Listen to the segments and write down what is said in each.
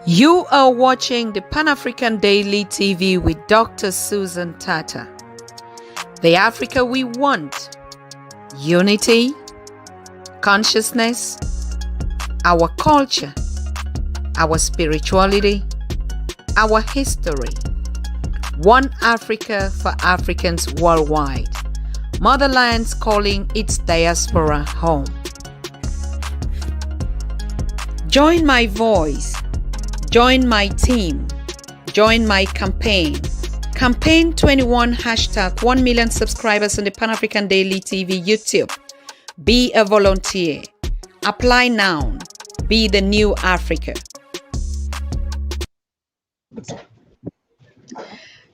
You are watching the Pan-African Daily TV with Dr. Susan Tata. The Africa we want: unity, consciousness, our culture, our spirituality, our history. One Africa for Africans worldwide. Motherland's calling its diaspora home. Join my voice. Join my team. Join my campaign. Campaign 21 hashtag 1 million subscribers on the Pan-African Daily TV YouTube. Be a volunteer. Apply now. Be the new Africa.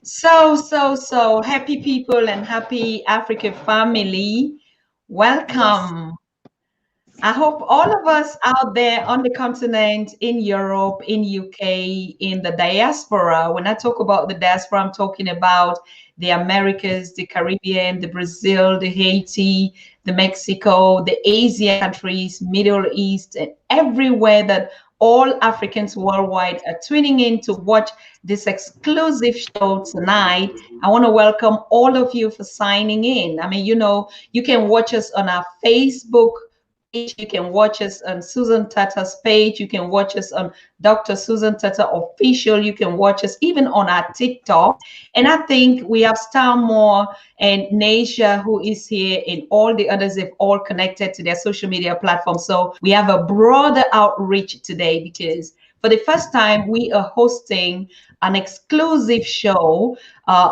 So happy people and happy Africa family. Welcome. I hope all of us out there on the continent, in Europe, in UK, in the diaspora. When I talk about the diaspora, I'm talking about the Americas, the Caribbean, the Brazil, the Haiti, the Mexico, the Asian countries, Middle East, and everywhere that all Africans worldwide are tuning in to watch this exclusive show tonight. I want to welcome all of you for signing in. I mean, you can watch us on our Facebook page. You can watch us on Susan Tata's page. You can watch us on Dr. Susan Tata Official. You can watch us even on our TikTok. And I think we have Starmore and NYASHA who is here, and all the others have all connected to their social media platforms. So we have a broader outreach today because for the first time, we are hosting an exclusive show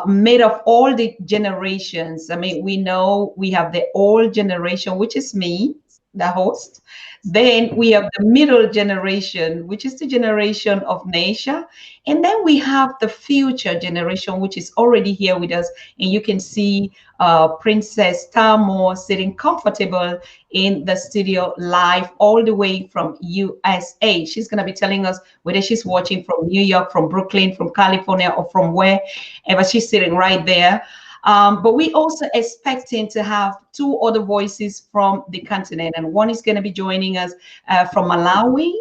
made of all the generations. I mean, we know we have the old generation, which is me, the host. Then we have the middle generation, which is the generation of NYASHA. And then we have the future generation, which is already here with us. And you can see Princess Starmore sitting comfortable in the studio live all the way from USA. She's going to be telling us whether she's watching from New York, from Brooklyn, from California, or from wherever she's sitting right there. But we also expecting to have two other voices from the continent, and one is going to be joining us from Malawi.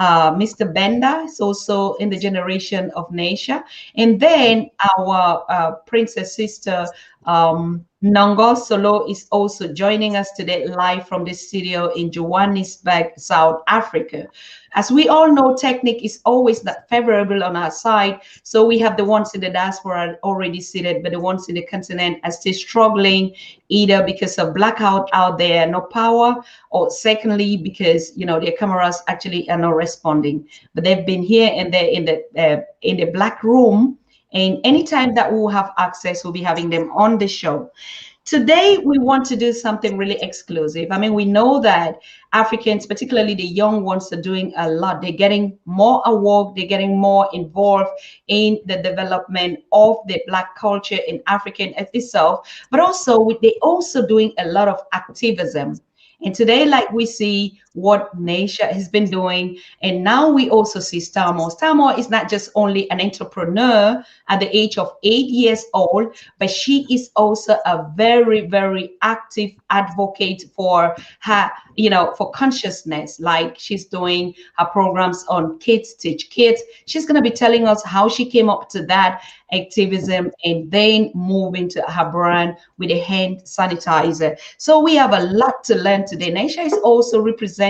Mr. Benda is also in the generation of NYASHA, and then our princess sister NHOGO Solo is also joining us today live from the studio in Johannesburg, South Africa. As we all know, technique is always not favorable on our side. So we have the ones in the diaspora already seated, but the ones in the continent are still struggling, either because of blackout out there, no power, or secondly, because their cameras actually are not responding. But they've been here and they're in the black room. And anytime that we'll have access, we'll be having them on the show. Today, we want to do something really exclusive. I mean, we know that Africans, particularly the young ones, are doing a lot. They're getting more aware, they're getting more involved in the development of the Black culture in African itself, but also they're also doing a lot of activism. And today, like we see what NYASHA has been doing, and now we also see Starmore. Starmore is not just only an entrepreneur at the age of 8 years old, but she is also a very, very active advocate for her, for consciousness. Like she's doing her programs on Kids Teach Kids. She's going to be telling us how she came up to that activism and then move into her brand with a hand sanitizer. So we have a lot to learn today. NYASHA is also representing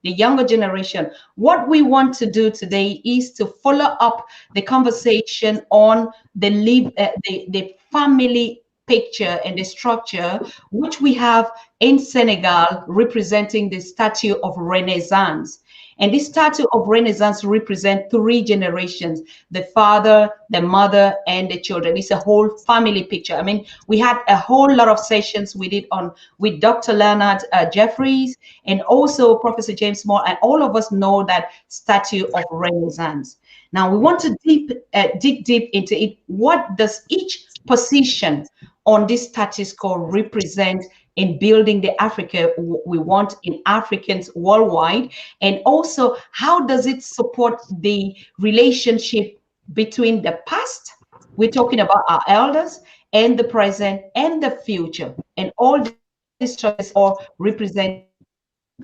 the younger generation. What we want to do today is to follow up the conversation on the family picture and the structure, which we have in Senegal representing the statue of Renaissance. And this statue of Renaissance represents 3 generations: the father, the mother, and the children. It's a whole family picture. I mean, we had a whole lot of sessions we did with Dr. Leonard Jeffries and also Professor James Moore, and all of us know that statue of Renaissance. Now we want to dig deep into it. What does each position on this status quo represent in building the Africa we want in Africans worldwide? And also, how does it support the relationship between the past, we're talking about our elders, and the present and the future? And all these choices all represent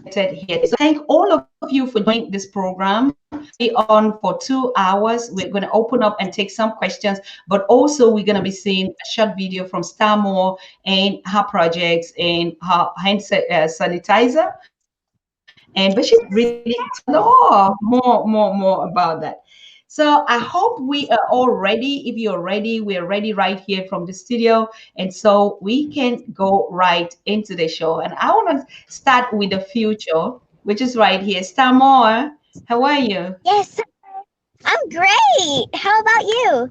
here. So thank all of you for joining this program. Be on for 2 hours. We're going to open up and take some questions, but also we're going to be seeing a short video from Starmore and her projects and her hand sanitizer. And but she really more about that. So I hope we are all ready. If you're ready, we're ready right here from the studio. And so we can go right into the show. And I want to start with the future, which is right here. Stamore, how are you? Yes, I'm great. How about you?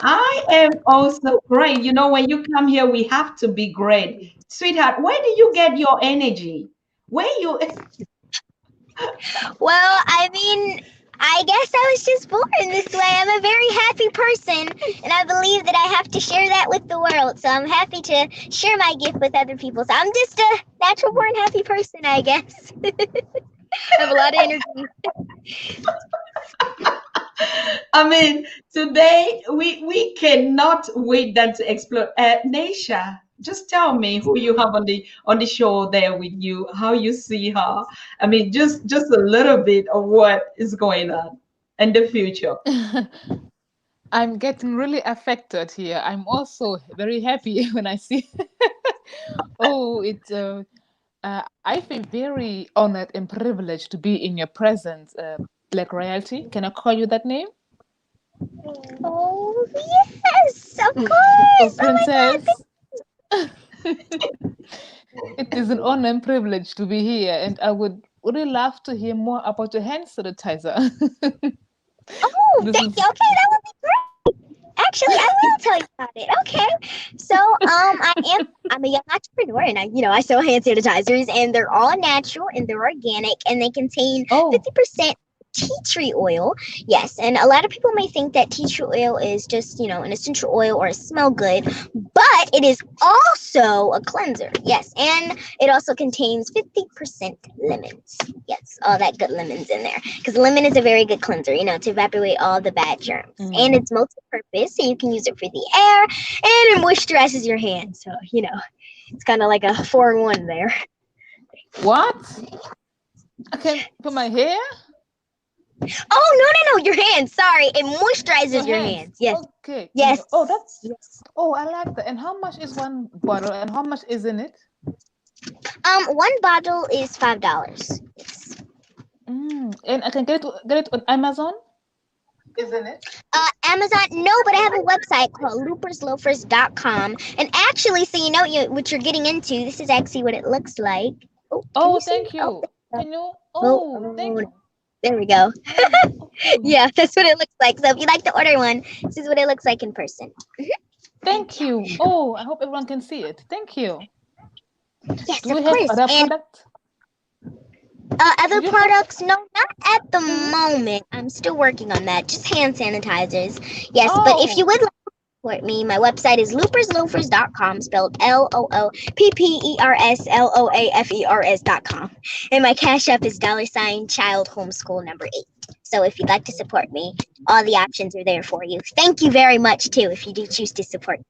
I am also great. You know, when you come here, we have to be great. Sweetheart, where do you get your energy? Where you Well, I mean, I guess I was just born this way. I'm a very happy person, and I believe that I have to share that with the world. So I'm happy to share my gift with other people. So I'm just a natural born happy person, I guess. I have a lot of energy. I mean, today we cannot wait then to explore. Naisha, just tell me who you have on the show there with you, how you see her. I mean, just a little bit of what is going on in the future. I'm getting really affected here. I'm also very happy when I see. Oh, I feel very honored and privileged to be in your presence, Black Royalty. Can I call you that name? Oh, yes, of Oh, course. Oh my God. Princess. It is an honor and privilege to be here, and I would really love to hear more about your hand sanitizer. Oh, This thank you. is Okay, that would be great. Actually, I will tell you about it. Okay. So, I'm a young entrepreneur, and I sell hand sanitizers, and they're all natural and they're organic, and they contain oh 50% tea tree oil. Yes, and a lot of people may think that tea tree oil is just an essential oil or a smell good, but it is also a cleanser. Yes, and it also contains 50% lemons. Yes, all that good lemons in there. Because lemon is a very good cleanser, to evaporate all the bad germs. And mm. it's multi-purpose, so you can use it for the air, and it moisturizes your hands. So, it's kind of like a 4-in-1 there. What? I can put my hair? Oh, no, no, no, your hands. Sorry, it Your moisturizes your hands. hands. Yes, Okay. yes, Oh, that's. yes. Oh, I like that. And how much is one bottle? And how much is in it? One bottle is $5. Yes. And I can get it on Amazon. Isn't it? Amazon, no, but I have a website called loopersloafers.com. And actually, so you know what you're getting into, this is actually what it looks like. Oh, can Oh, you see? thank Oh, you. Can you? oh, Oh, thank oh, you. there we go. Okay. Yeah, that's what it looks like. So if you'd like to order one, this is what it looks like in person. And Thank you. Oh, I hope everyone can see it. Thank you. yes, Do we of have course. other And product? other Do you have? products, no, not at the Mhm. moment. I'm still working on that. Just hand sanitizers. Yes, but if you Oh, would like to support me, my website is loopersloafers.com, spelled LOOPPERSLOAFERS.com. And my cash app is $child homeschool number 8. So if you'd like to support me, all the options are there for you. Thank you very much too if you do choose to support.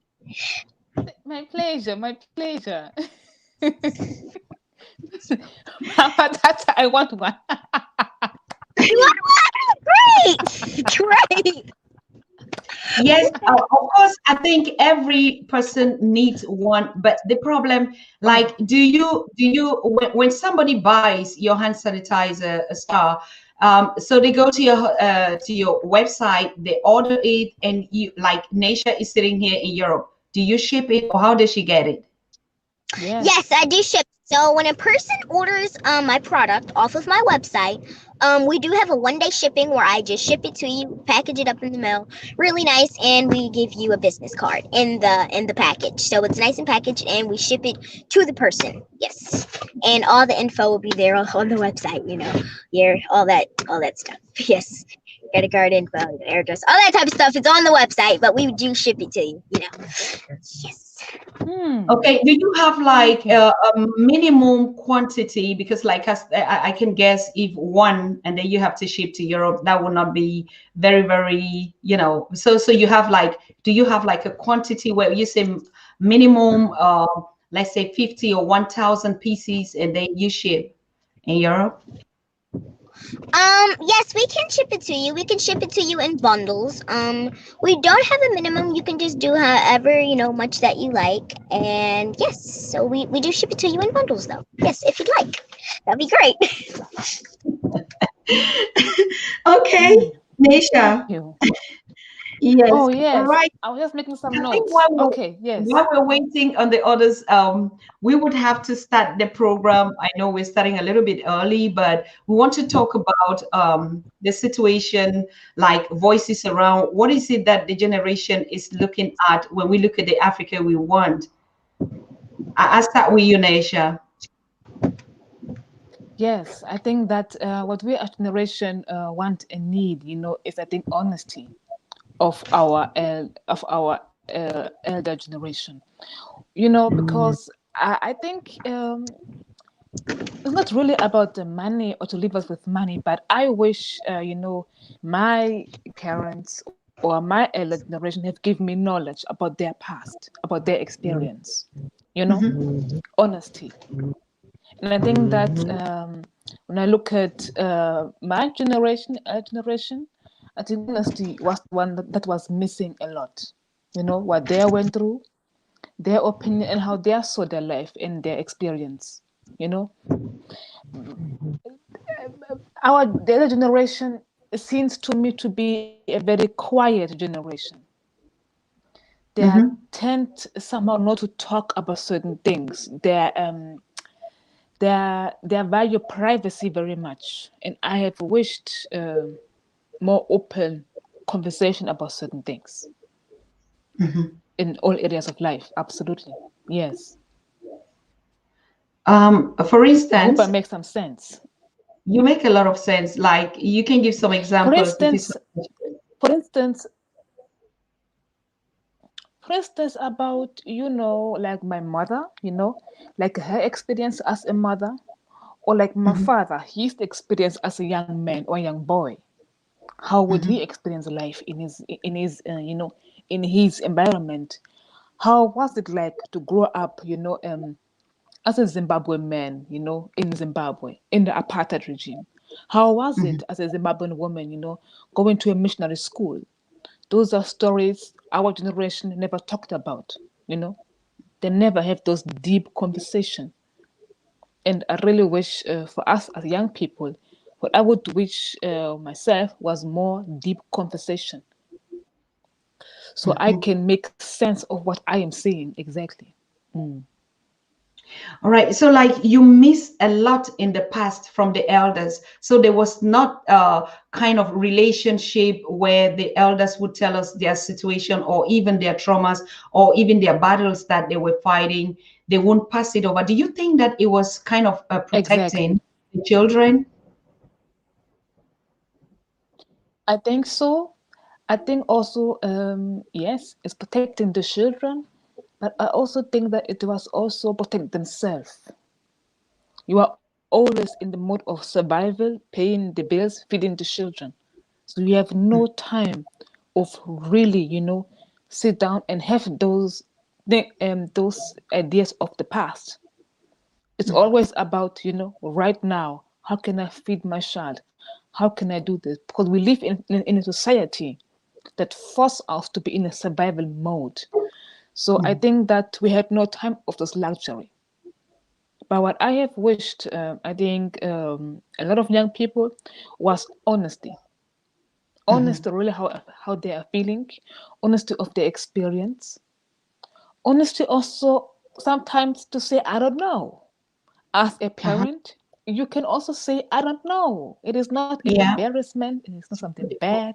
my pleasure. My pleasure. Mama Tata, I want one. Great, great. Yes, of course, I think every person needs one, but the problem, Oh, like, when somebody buys your hand sanitizer, a star, so they go to your website, they order it, and you like Nasha is sitting here in Europe. Do you ship it, or how does she get it? Yes, yes. I do ship. So when a person orders my product off of my website, we do have a 1-day shipping where I just ship it to you, package it up in the mail, really nice, and we give you a business card in the package. So it's nice and packaged, and we ship it to the person. Yes, and all the info will be there on the website. Your all that stuff. Yes, credit card info, your address, all that type of stuff. It's on the website, but we do ship it to you. Yes. Hmm. Okay, do you have like Okay. a minimum quantity? Because like I can guess if one and then you have to ship to Europe, that would not be very, so you have like, do you have like a quantity where you say minimum, let's say 50 or 1,000 pieces and then you ship? in Europe? Yes, we can ship it to you. We can ship it to you in bundles. We don't have a minimum. You can just do however, much that you like. And yes, so we do ship it to you in bundles though. Yes, if you'd like. That'd be great. Okay, Nisha. Thank you. Yes, Oh, all yes. right. I was just making some I think notes. Okay, yes. while we're waiting on the others, we would have to start the program. I know we're starting a little bit early, but we want to talk about the situation, like voices around. What is it that the generation is looking at when we look at the Africa we want? I'll start with you, Naisha. Yes, I think that what we as generation want and need, is I think honesty of our elder generation. Because I think it's not really about the money or to leave us with money, but I wish my parents or my elder generation have given me knowledge about their past, about their experience. You know, honesty. And I think that when I look at my generation, our generation, I think honesty was one that was missing a lot. What they went through, their opinion, and how they saw their life and their experience. You know, the other generation seems to me to be a very quiet generation. They tend somehow not to talk about certain things. They value privacy very much, and I have wished more open conversation about certain things in all areas of life. Absolutely, yes. For I hope I instance, make some sense. you make a lot of sense. Like you can give some For examples if it's instance, for instance, for instance, about like my mother, like her experience as a mother, or like my father, his experience as a young man or young boy. How would he experience life in his environment? How was it like to grow up, as a Zimbabwean man, in Zimbabwe, in the apartheid regime? How was it as a Zimbabwean woman, going to a missionary school? Those are stories our generation never talked about, They never have those deep conversations. And I really wish for us as young people, what I would wish myself was more deep conversation, so I can make sense of what I am seeing exactly. all right. So, like, you miss a lot in the past from the elders. So there was not a kind of relationship where the elders would tell us their situation or even their traumas or even their battles that they were fighting. They won't pass it over. Do you think that it was kind of Exactly. protecting the children? I think so. I think also, yes, it's protecting the children, but I also think that it was also protect themselves. You are always in the mode of survival, paying the bills, feeding the children. So you have no time of really, sit down and have those ideas of the past. It's always about, right now, how can I feed my child? How can I do this? Because we live in a society that force us to be in a survival mode. So I think that we had no time of this luxury. But what I have wished, I think a lot of young people, was honesty. Honesty, really, how they are feeling, honesty of their experience, honesty also sometimes to say, I don't know. As a parent, you can also say, I don't know. It is not an Yeah. embarrassment, it is not something bad,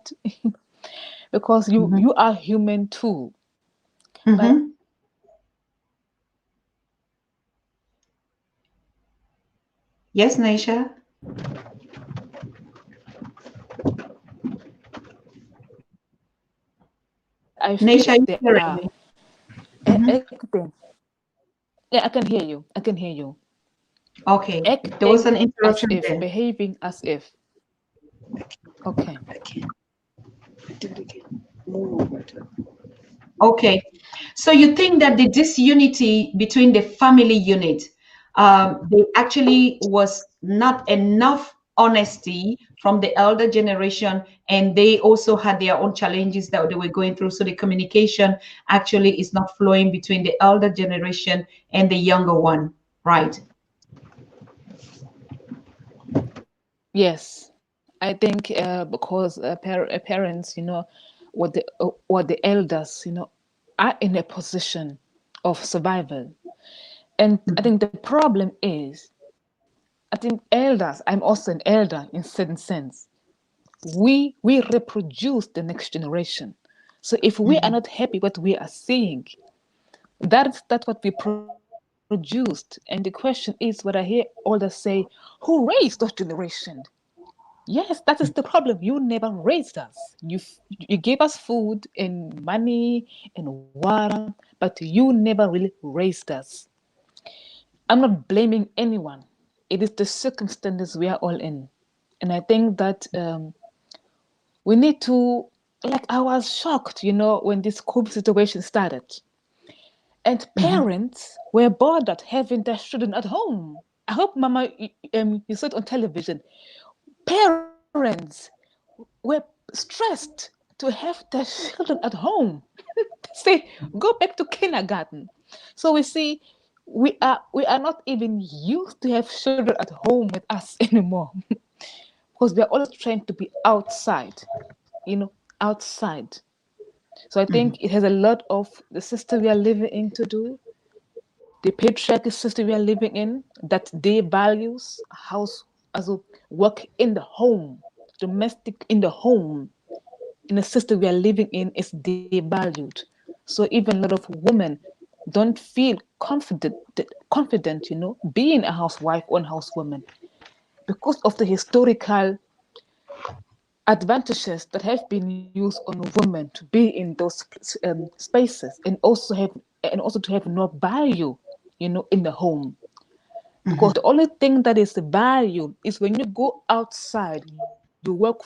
because you are human too. But Yes, Naisha. I feel Naisha, that you they hearing are me? Mm-hmm. acting. Yeah, I can hear you. I can hear you. Okay. There was Acting an as interruption if, there. behaving as if. Okay. Okay. So you think that the disunity between the family unit, there actually was not enough honesty from the elder generation, and they also had their own challenges that they were going through. So the communication actually is not flowing between the elder generation and the younger one, right? Yes, I think because parents, what the elders, are in a position of survival, and I think the problem is, I think elders. I'm also an elder in certain sense. We reproduce the next generation. So if we are Mhm. not happy what we are seeing, that's what we produced. And the question is, what I hear elders say, who raised those generation? Yes, that is the problem. You never raised us. You gave us food and money and water, but you never really raised us. I'm not blaming anyone. It is the circumstances we are all in. And I think that we need to, like, I was shocked, when this COVID situation started. And Mhm. parents were bothered having their children at home. I hope, Mama, you saw it on television. Parents were stressed to have their children at home. Say, go back to kindergarten. So we see we are not even used to have children at home with us anymore because we are always trying to be outside, outside. So I Mhm. think it has a lot of the system we are living in to do, the patriarchy system we are living in, that they values house as a work in the home, domestic in the home, in the system we are living in is devalued. So even a lot of women don't feel confident, being a housewife or a housewoman because of the historical advantages that have been used on women to be in those spaces, and also to have no value, in the home. Because Mhm. the only thing that is value is when you go outside, you work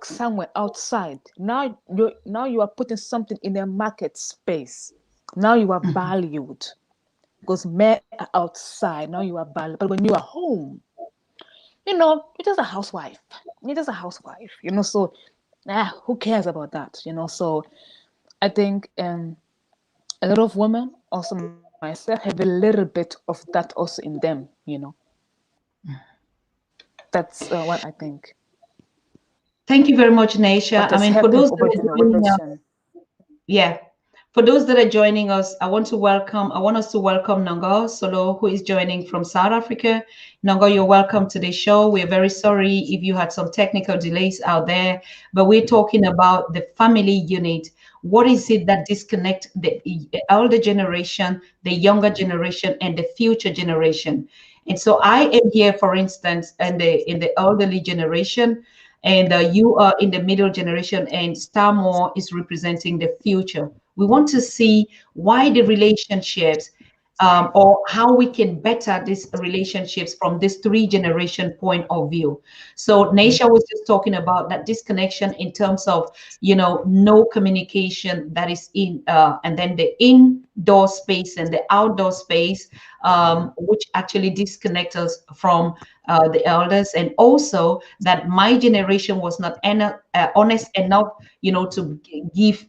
somewhere outside. Now you are putting something in a market space. Now you are Mhm. valued because men are outside. Now you are valued. But when you are home, you're just a housewife. You're just a housewife. So who cares about that? So I think a lot of women, also myself, have a little bit of that also in them. That's what I think. Thank you very much, Naisha. What I has mean, for happened those over that are joining us, generation. yeah. For those that are joining us, I want us to welcome Nongo Solo, who is joining from South Africa. Nongo, you're welcome to the show. We're very sorry if you had some technical delays out there, but we're talking about the family unit. What is it that disconnect the elder generation, the younger generation, and the future generation? And so I am here, for instance, in the elderly generation, and you are in the middle generation, and Starmore is representing the future. We want to see why the relationships, or how we can better these relationships from this three generation point of view. So Naisha was just talking about that disconnection in terms of, no communication that is in, and then the indoor space and the outdoor space, which actually disconnect us from the elders, and also that my generation was not honest enough, to give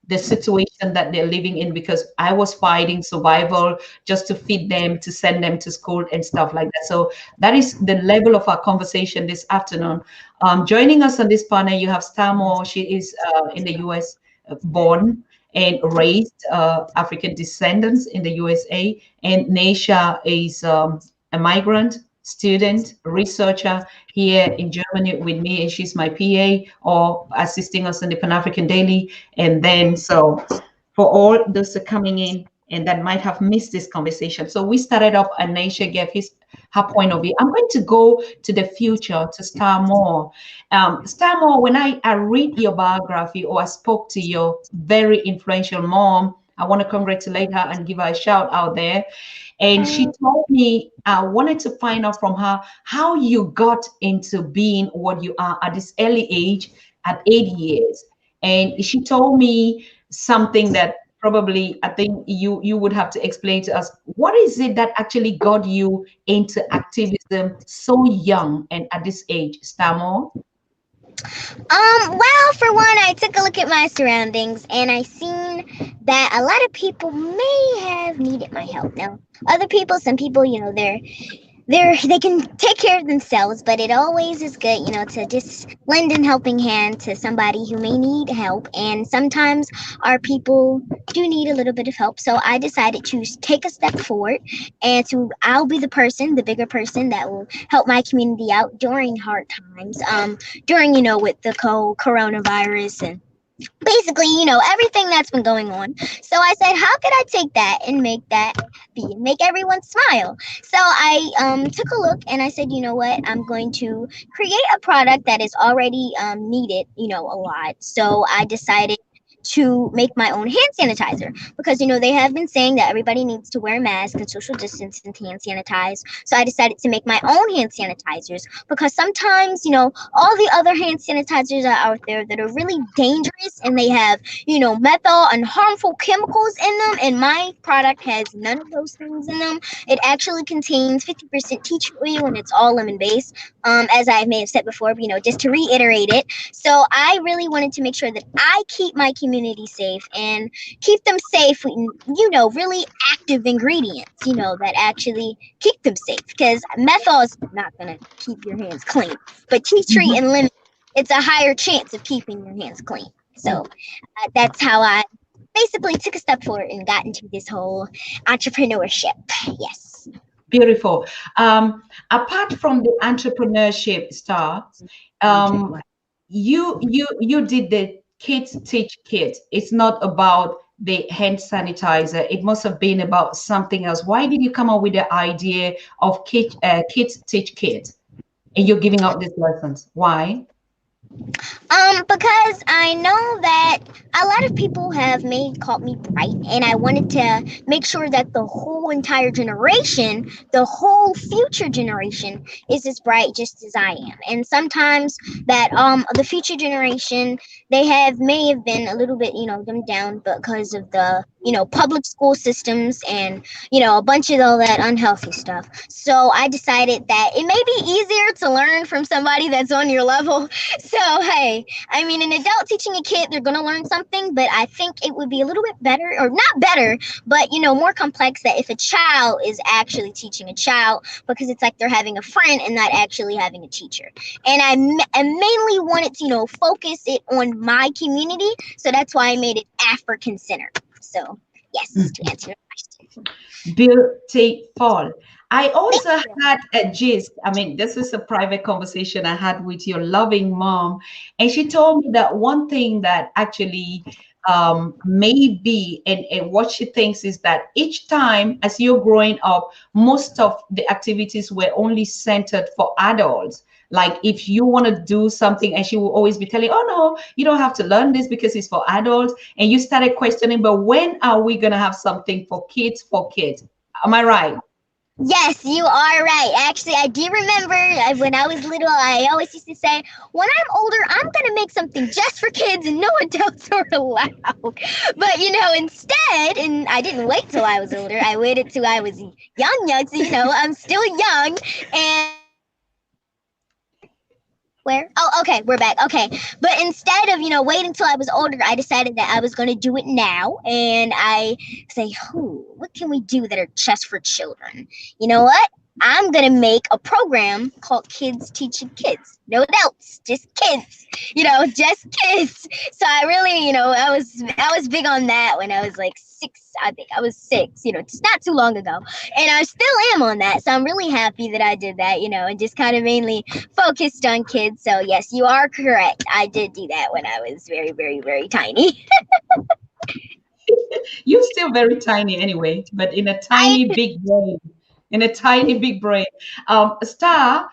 the situation that they're living in, because I was fighting survival just to feed them, to send them to school and stuff like that. So that is the level of our conversation this afternoon. Joining us on this panel, you have Stamo. She is in the US, born and raised, African descendants in the USA. And Naisha is a migrant student, researcher here in Germany with me, and she's my PA, or assisting us in the Pan African Daily. And then, so for all those that are coming in and that might have missed this conversation, so we started off, and Naisha gave her point of view. I'm going to go to the future to Star More. Star More, when I read your biography, or I spoke to your very influential mom, I want to congratulate her and give her a shout out there. And she told me, I wanted to find out from her how you got into being what you are at this early age, at 80 years. And she told me something that probably I think you would have to explain to us what is it that actually got you into activism so young and at this age, Stamo? Well, for one, I took a look at my surroundings and I seen that a lot of people may have needed my help. Now, other people, some people, they can take care of themselves, but it always is good, to just lend a helping hand to somebody who may need help. And sometimes our people do need a little bit of help. So I decided to take a step forward and I'll be the person, the bigger person that will help my community out during hard times. During, with the coronavirus and basically, everything that's been going on. So I said, how could I take that and make everyone smile? So I took a look and I said, you know what, I'm going to create a product that is already needed, a lot. So I decided to make my own hand sanitizer because they have been saying that everybody needs to wear a mask and social distance and hand sanitize. So I decided to make my own hand sanitizers because sometimes all the other hand sanitizers are out there that are really dangerous and they have methyl and harmful chemicals in them, and my product has none of those things in them. It actually contains 50% tea tree oil and it's all lemon based, as I may have said before, just to reiterate it. So I really wanted to make sure that I keep my community safe and keep them safe with, really active ingredients, that actually keep them safe. Because methyl is not going to keep your hands clean, but tea tree and lemon, it's a higher chance of keeping your hands clean. So that's how I basically took a step forward and got into this whole entrepreneurship. Yes. Beautiful. Apart from the entrepreneurship start, you did the kids teach kids. It's not about the hand sanitizer. It must have been about something else. Why did you come up with the idea of kids teach kids, and you're giving out these lessons? Why? Because I know that a lot of people have called me bright, and I wanted to make sure that the whole entire generation, the whole future generation, is as bright just as I am. And sometimes that the future generation, may have been a little bit dumbed down because of the public school systems and a bunch of all that unhealthy stuff. So I decided that it may be easier to learn from somebody that's on your level. So hey, I mean, an adult teaching a kid, they're going to learn something, but I think it would be a little bit better, or not better, but, more complex, that if a child is actually teaching a child, because it's like they're having a friend and not actually having a teacher. And I mainly wanted to, focus it on my community. So that's why I made it African centered. So, yes, to answer your question. Beautiful. I also had a gist. I mean, this is a private conversation I had with your loving mom, and she told me that one thing that actually may be, and what she thinks is that each time as you're growing up, most of the activities were only centered for adults. Like if you want to do something, and she will always be telling, oh no, you don't have to learn this because it's for adults. And you started questioning, but when are we going to have something for kids, for kids? Am I right? Yes, you are right. Actually, I do remember when I was little, I always used to say, when I'm older, I'm going to make something just for kids and no adults are allowed. But, instead, and I didn't wait till I was older. I waited till I was young. So, I'm still young. And where? Oh, okay, we're back. Okay. But instead of, waiting till I was older, I decided that I was going to do it now. And I say, what can we do that are just for children? You know what? I'm going to make a program called Kids Teaching Kids. No adults, just kids, just kids. So I really, I was big on that when I was like 6. I think I was 6, it's not too long ago. And I still am on that. So I'm really happy that I did that, and just kind of mainly focused on kids. So yes, you are correct. I did do that when I was very, very, very tiny. You're still very tiny anyway, but in a tiny big brain. In a tiny big brain. Star,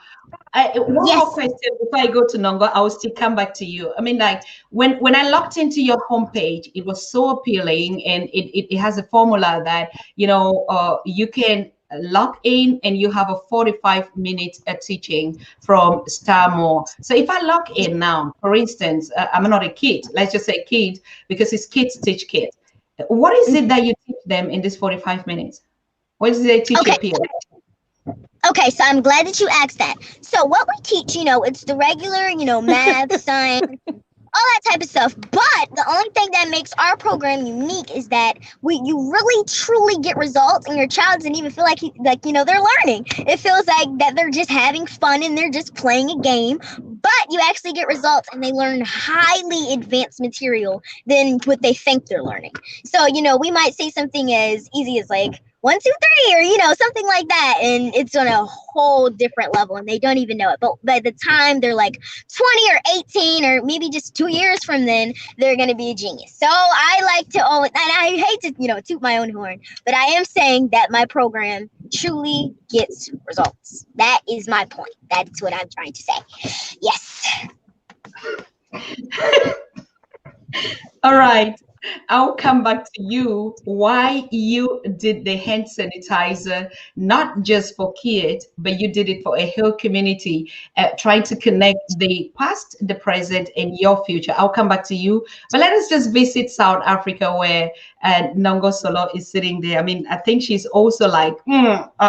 one Yes. more question before I go to Nongo. I will still come back to you. I mean, like when I logged into your homepage, it was so appealing, and it has a formula that you can log in and you have a 45-minute teaching from Star Moore. So if I log in now, for instance, I'm not a kid. Let's just say kid because it's kids teach kids. What is it that you teach them in this 45 minutes? What is it they teach your peers? Okay, so I'm glad that you asked that. So what we teach, it's the regular, math, science, all that type of stuff. But the only thing that makes our program unique is that you really truly get results, and your child doesn't even feel like they're learning. It feels like that they're just having fun and they're just playing a game. But you actually get results, and they learn highly advanced material than what they think they're learning. So we might say something as easy as like 1, 2, 3, or something like that, and it's on a whole different level, and they don't even know it. But by the time they're like 20 or 18, or maybe just 2 years from then, they're going to be a genius. So I like to always, and I hate to toot my own horn, but I am saying that my program truly gets results. That is my point. That's what I'm trying to say. Yes. All right. I'll come back to you. Why you did the hand sanitizer, not just for kids, but you did it for a whole community, trying to connect the past, the present, and your future. I'll come back to you. But let us just visit South Africa, where NHOGO Solo is sitting there. I mean, I think she's also like,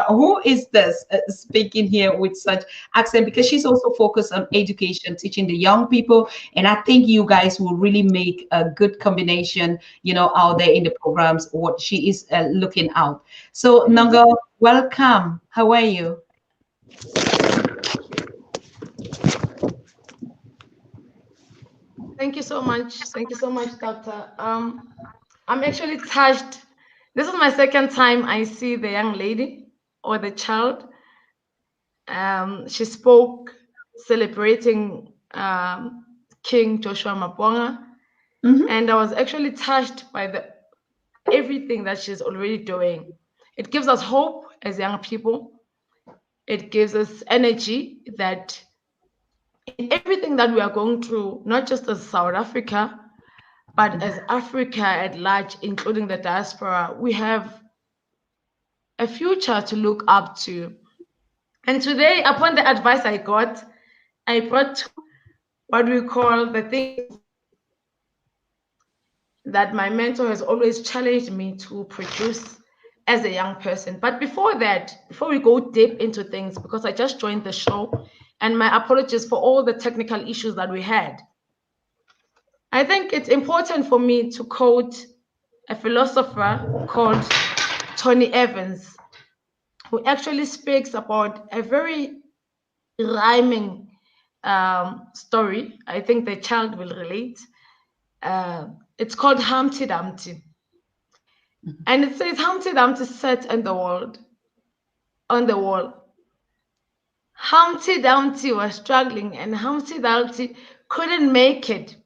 who is this speaking here with such accent? Because she's also focused on education, teaching the young people. And I think you guys will really make a good combination, out there in the programs, what she is looking out. So NHOGO, welcome. How are you? Thank you so much. Thank you so much, Doctor. I'm actually touched. This is my second time I see the young lady or the child. She spoke celebrating King Joshua Mapwanga, and I was actually touched by everything that she's already doing. It gives us hope as young people. It gives us energy that in everything that we are going through, not just as South Africa, but as Africa at large, including the diaspora, we have a future to look up to. And today, upon the advice I got, I brought what we call the things that my mentor has always challenged me to produce as a young person. But before that, before we go deep into things, because I just joined the show, and my apologies for all the technical issues that we had, I think it's important for me to quote a philosopher called Tony Evans, who actually speaks about a very rhyming story. I think the child will relate. It's called Humpty Dumpty. And it says Humpty Dumpty sat on the wall. Humpty Dumpty was struggling, and Humpty Dumpty couldn't make it.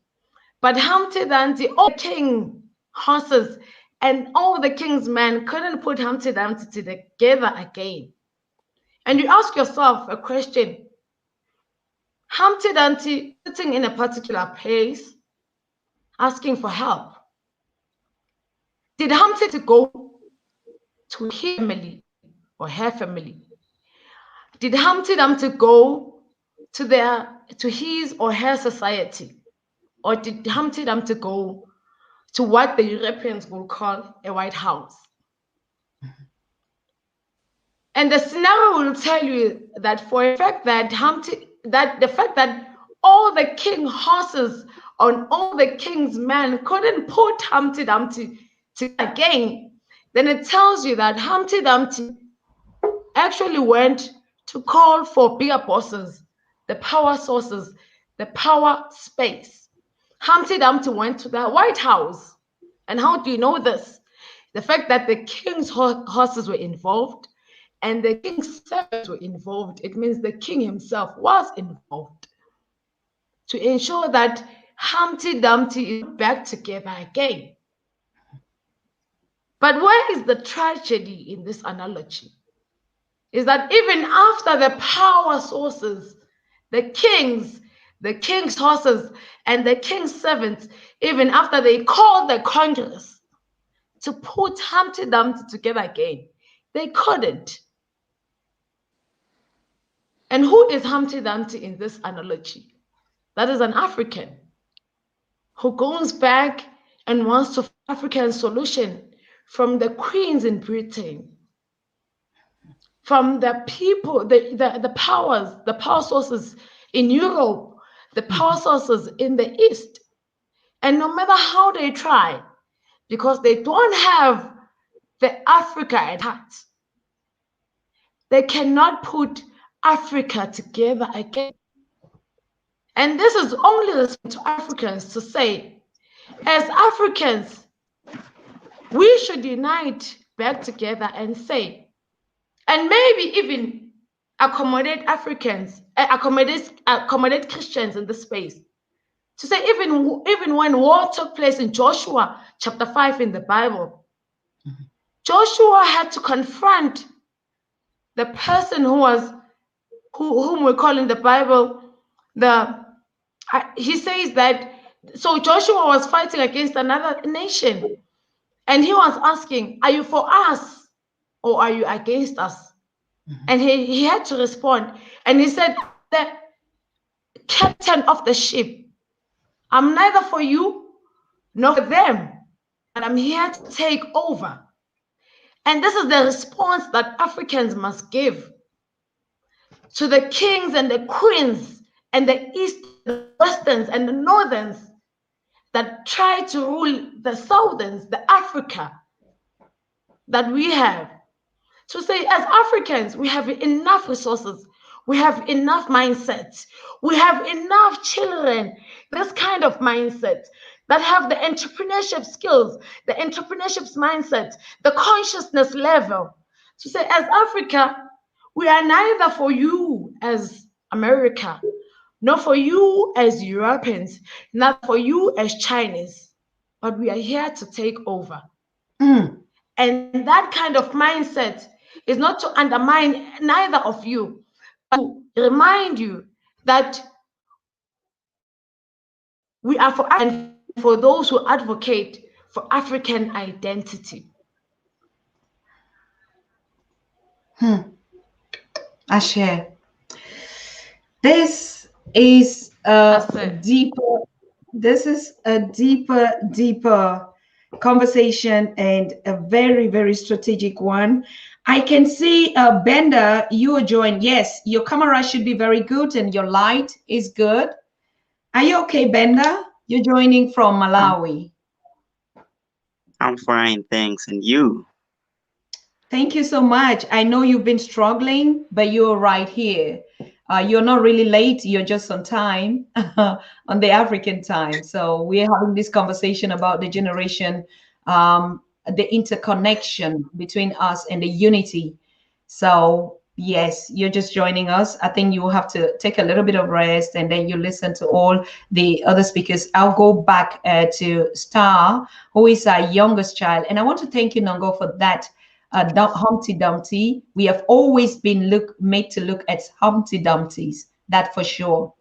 But Humpty Dumpty, all the king horses and all the king's men couldn't put Humpty Dumpty together again. And you ask yourself a question. Humpty Dumpty sitting in a particular place, asking for help. Did Humpty go to his family or her family? Did Humpty Dumpty go to his or her society? Or did Humpty Dumpty go to what the Europeans will call a White House? And the scenario will tell you that for a fact that the fact that all the king horses on all the king's men couldn't put Humpty Dumpty together again, then it tells you that Humpty Dumpty actually went to call for bigger bosses, the power sources, the power space. Humpty Dumpty went to the White House. And how do you know this? The fact that the king's horses were involved and the king's servants were involved, it means the king himself was involved to ensure that Humpty Dumpty is back together again. But where is the tragedy in this analogy? Is that even after the power sources, the king's horses, and the king's servants, even after they called the Congress to put Humpty Dumpty together again, they couldn't. And who is Humpty Dumpty in this analogy? That is an African who goes back and wants to African solution from the queens in Britain, from the people, the power sources in Europe, the power sources in the East. And no matter how they try, because they don't have the Africa at heart, they cannot put Africa together again. And this is only to Africans to say, as Africans, we should unite back together and say, and maybe even accommodate Africans, accommodate Christians in the space. To say even when war took place in Joshua chapter 5 in the Bible, Joshua had to confront the person whom we call in the Bible he says that, so Joshua was fighting against another nation, and he was asking, are you for us or are you against us? And he had to respond, and he said, the captain of the ship, I'm neither for you nor for them, but I'm here to take over. And this is the response that Africans must give to the kings and the queens and the East, the Westerns and the Northerns that try to rule the Southerns, the Africa that we have. To say, as Africans, we have enough resources, we have enough mindsets, we have enough children, this kind of mindset, that have the entrepreneurship skills, the entrepreneurship mindset, the consciousness level. To say, as Africa, we are neither for you as America, nor for you as Europeans, not for you as Chinese, but we are here to take over. And that kind of mindset is not to undermine neither of you, but to remind you that we are for and for those who advocate for African identity. Ashe. This is a deeper conversation, and a very, very strategic one. I can see Benda, you are joined. Yes, your camera should be very good and your light is good. Are you okay, Benda? You're joining from Malawi. I'm fine, thanks. And you? Thank you so much. I know you've been struggling, but you're right here. You're not really late. You're just on time, on the African time. So we're having this conversation about the generation, the interconnection between us and the unity. So yes, you're just joining us. I think you will have to take a little bit of rest, and then you listen to all the other speakers. I'll go back to Star, who is our youngest child. And I want to thank you, Nongo, for that. Humpty Dumpty. We have always been made to look at Humpty Dumpties, that for sure.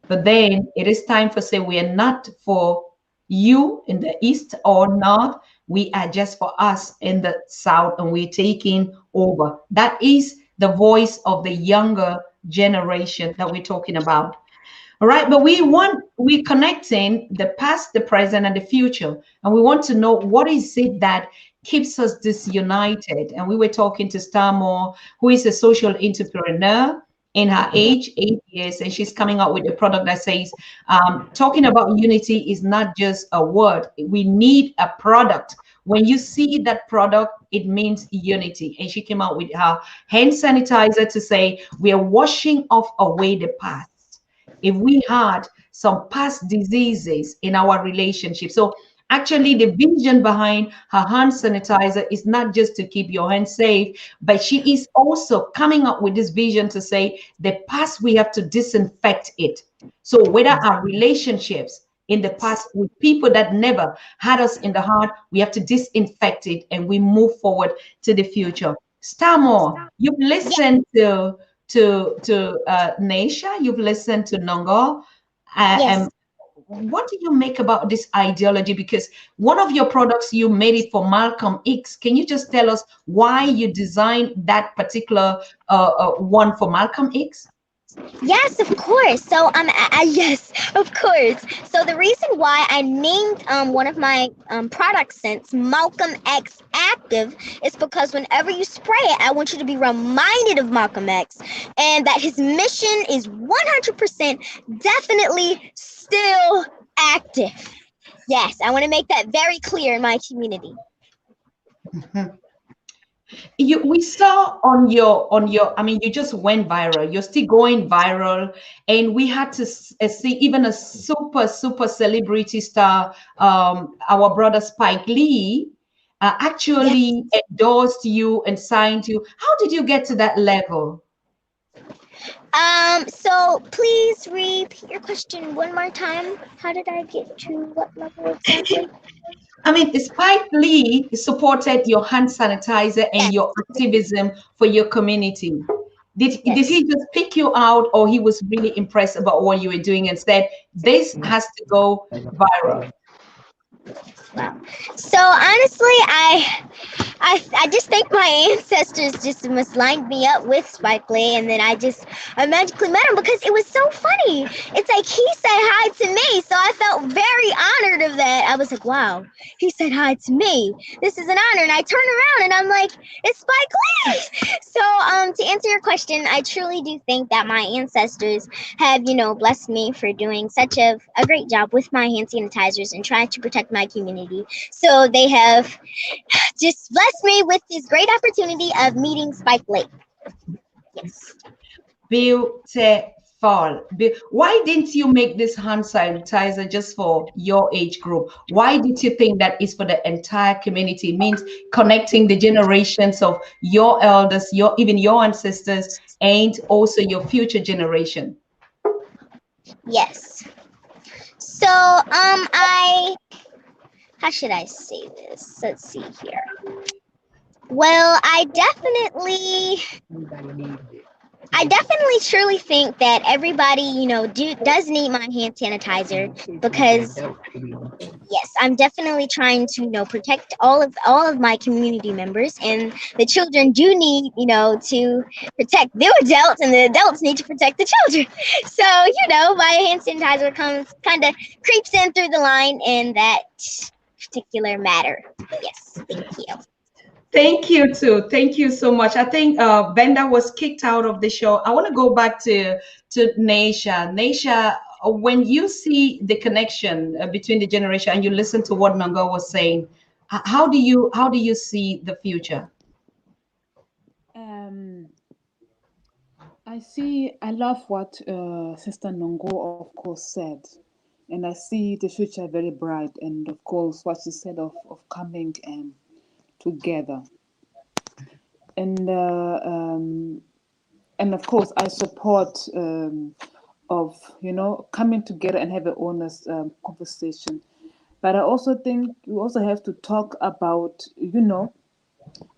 But then it is time for say we are not for you in the East or North. We are just for us in the South, and we're taking over. That is the voice of the younger generation that we're talking about. All right, but we're connecting the past, the present, and the future. And we want to know what is it that keeps us disunited. And we were talking to Starmore, who is a social entrepreneur in her age, 8 years, and she's coming out with a product that says, talking about unity is not just a word. We need a product. When you see that product, it means unity. And she came out with her hand sanitizer to say, we are washing off away the past. If we had some past diseases in our relationship. So actually, the vision behind her hand sanitizer is not just to keep your hands safe, but she is also coming up with this vision to say the past, we have to disinfect it. So whether our relationships in the past with people that never had us in the heart, we have to disinfect it, and we move forward to the future. Starmore, you've listened to NYASHA, you've listened to Nongo. Yes. What do you make about this ideology? Because one of your products, you made it for Malcolm X. Can you just tell us why you designed that particular one for Malcolm X? Yes, of course. So yes, of course. So the reason why I named one of my product scents Malcolm X Active is because whenever you spray it, I want you to be reminded of Malcolm X and that his mission is 100% definitely still active. Yes, I want to make that very clear in my community. We saw on your, I mean, you just went viral. You're still going viral, and we had to see even a super celebrity star, our brother Spike Lee, actually endorsed you and signed you. How did you get to that level? So please repeat your question one more time. How did I get to what level exactly? I mean, Spike Lee supported your hand sanitizer and Yes. your activism for your community. Did Yes. he just pick you out, or he was really impressed about what you were doing and said, this has to go viral? Wow. So honestly, I just think my ancestors just must lined me up with Spike Lee, and then I magically met him because it was so funny. It's like he said hi to me, so I felt very honored of that. I was like, wow, he said hi to me. This is an honor, and I turn around and I'm like, it's Spike Lee. So to answer your question, I truly do think that my ancestors have blessed me for doing such a great job with my hand sanitizers and trying to protect my community. So they have just blessed me with this great opportunity of meeting Spike Lee. Yes. Beautiful. Why didn't you make this hand sanitizer just for your age group? Why did you think that is for the entire community? It means connecting the generations of your elders, even your ancestors, and also your future generation. Yes. So how should I say this? Let's see here. Well, I definitely truly think that everybody, does need my hand sanitizer because yes, I'm definitely trying to, protect all of my community members, and the children do need, to protect the adults, and the adults need to protect the children. So, my hand sanitizer kind of creeps in through the line in that particular matter. Yes, thank you. Thank you too. Thank you so much. I think Benda was kicked out of the show. I want to go back to NYASHA. NYASHA, when you see the connection between the generation and you listen to what Nanga was saying, how do you see the future? I love what Sister Nongo, of course, said. And I see the future very bright. And of course, what she said of coming together. And of course, I support of, coming together and have an honest conversation. But I also think we also have to talk about,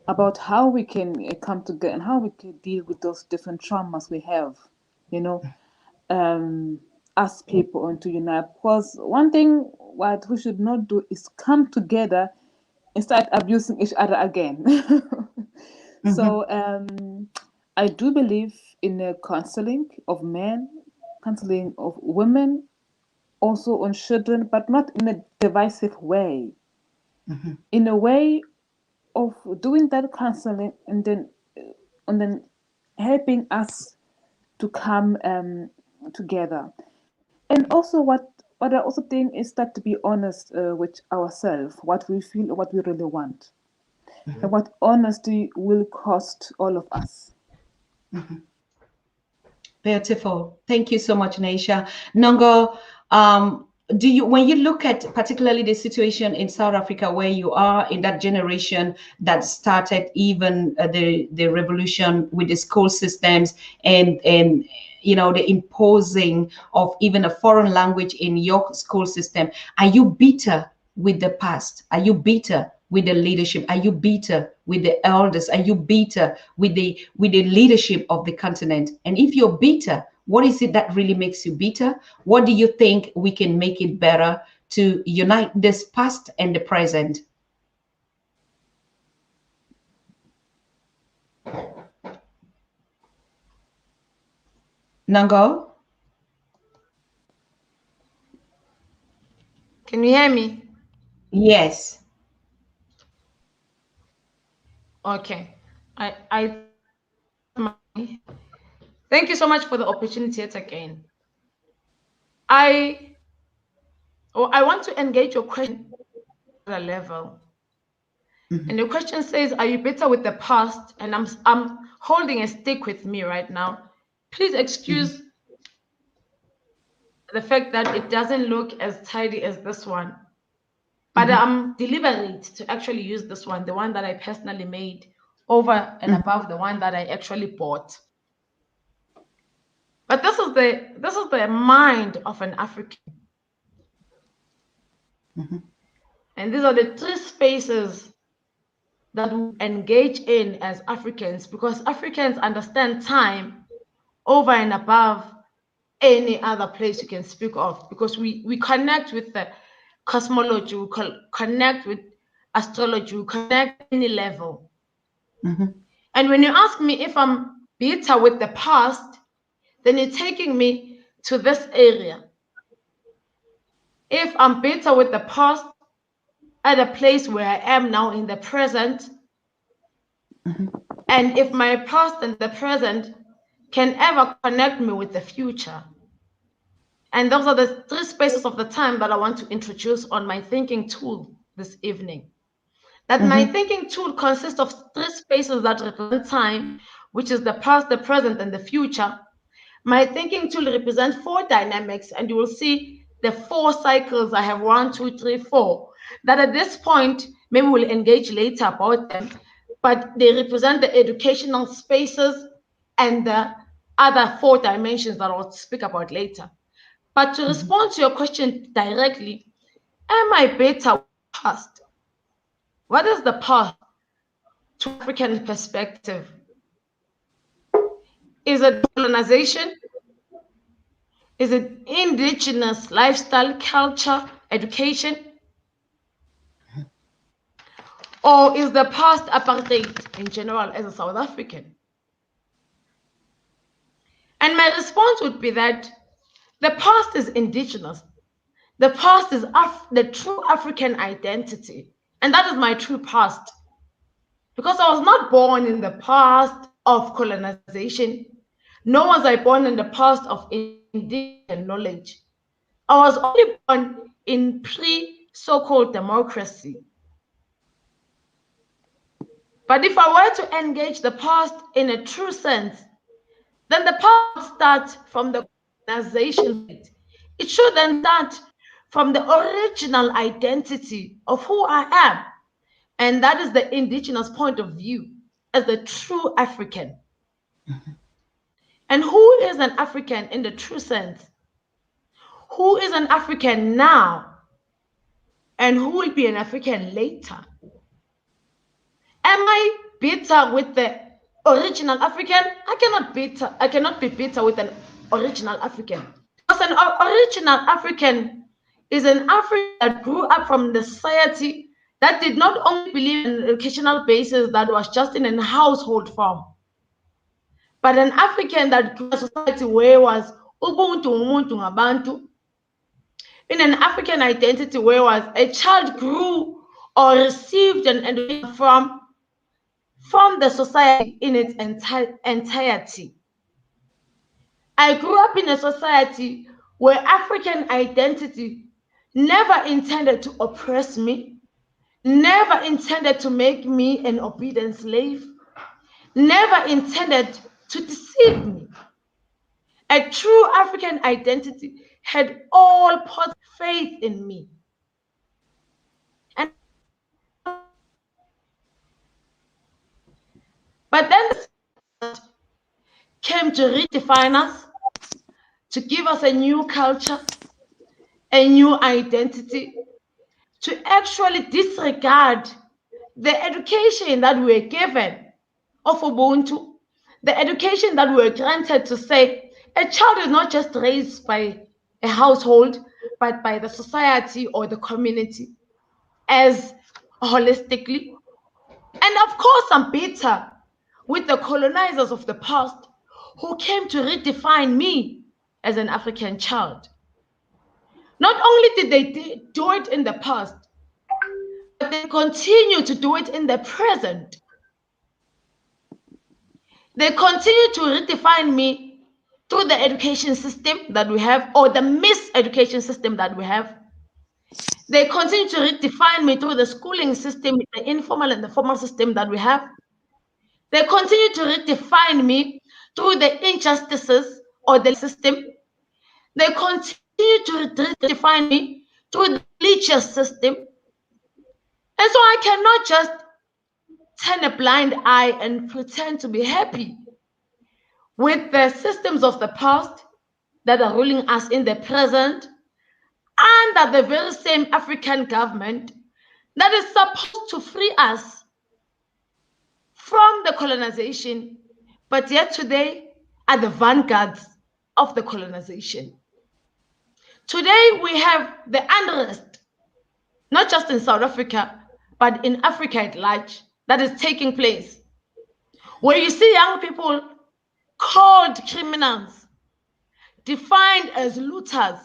about how we can come together and how we can deal with those different traumas we have, you know, as people and to unite. Because one thing what we should not do is come together and start abusing each other again. So I do believe in the counseling of men, counseling of women, also on children, but not in a divisive way. In a way of doing that counseling and then helping us to come together. And also what I also think is that to be honest with ourselves, what we feel, what we really want, and what honesty will cost all of us. Beautiful. Thank you so much, Naisha. Nongo, do you, when you look at particularly the situation in South Africa, where you are in that generation that started even the revolution with the school systems and the imposing of even a foreign language in your school system, are you bitter with the past? Are you bitter with the leadership? Are you bitter with the elders? Are you bitter with the leadership of the continent? And if you're bitter, what is it that really makes you bitter? What do you think we can make it better to unite this past and the present? NHOGO? Can you hear me? Yes. Okay. Thank you so much for the opportunity yet again. I want to engage your question at a level. And the question says, are you better with the past? And I'm holding a stick with me right now. Please excuse the fact that it doesn't look as tidy as this one. But I'm deliberate to actually use this one, the one that I personally made, over and above the one that I actually bought. But this is the mind of an African. And these are the three spaces that we engage in as Africans, because Africans understand time over and above any other place you can speak of, because we connect with the cosmology, we connect with astrology, we connect at any level. And when you ask me if I'm bitter with the past, then you're taking me to this area. If I'm bitter with the past at a place where I am now in the present, and if my past and the present can ever connect me with the future. And those are the three spaces of the time that I want to introduce on my thinking tool this evening. That my thinking tool consists of three spaces that represent time, which is the past, the present, and the future. My thinking tool represents four dynamics, and you will see the four cycles. I have 1, 2, 3, 4, that at this point, maybe we'll engage later about them, but they represent the educational spaces and the other four dimensions that I'll speak about later. But to respond to your question directly, am I better with the past? What is the past to African perspective? Is it colonization? Is it indigenous lifestyle, culture, education? Or is the past apartheid in general as a South African? And my response would be that the past is indigenous. The past is the true African identity. And that is my true past. Because I was not born in the past of colonization, nor was I born in the past of indigenous knowledge. I was only born in pre-so-called democracy. But if I were to engage the past in a true sense, then the past starts from the colonization. It should then start from the original identity of who I am. And that is the indigenous point of view as the true African. And who is an African in the true sense? Who is an African now? And who will be an African later? Am I bitter with the original African? I cannot be bitter with an original African. Because an original African is an African that grew up from the society that did not only believe in an educational basis that was just in a household form, but an African that grew up in a society where it was Ubuntu, Umuntu, Ngabantu, in an African identity where was a child grew or received an education from the society in its entirety. I grew up in a society where African identity never intended to oppress me, never intended to make me an obedient slave, never intended to deceive me. A true African identity had all positive faith in me. But then the came to redefine us, to give us a new culture, a new identity, to actually disregard the education that we were given of Ubuntu, the education that we were granted to say a child is not just raised by a household, but by the society or the community as holistically. And of course, I'm bitter with the colonizers of the past who came to redefine me as an African child. Not only did they do it in the past, but they continue to do it in the present. They continue to redefine me through the education system that we have, or the miseducation system that we have. They continue to redefine me through the schooling system, the informal and the formal system that we have. They continue to redefine me through the injustices or the system. They continue to redefine me through the religious system. And so I cannot just turn a blind eye and pretend to be happy with the systems of the past that are ruling us in the present, under the very same African government that is supposed to free us from the colonization, but yet today are the vanguards of the colonization. Today we have the unrest, not just in South Africa, but in Africa at large, that is taking place, where you see young people called criminals, defined as looters.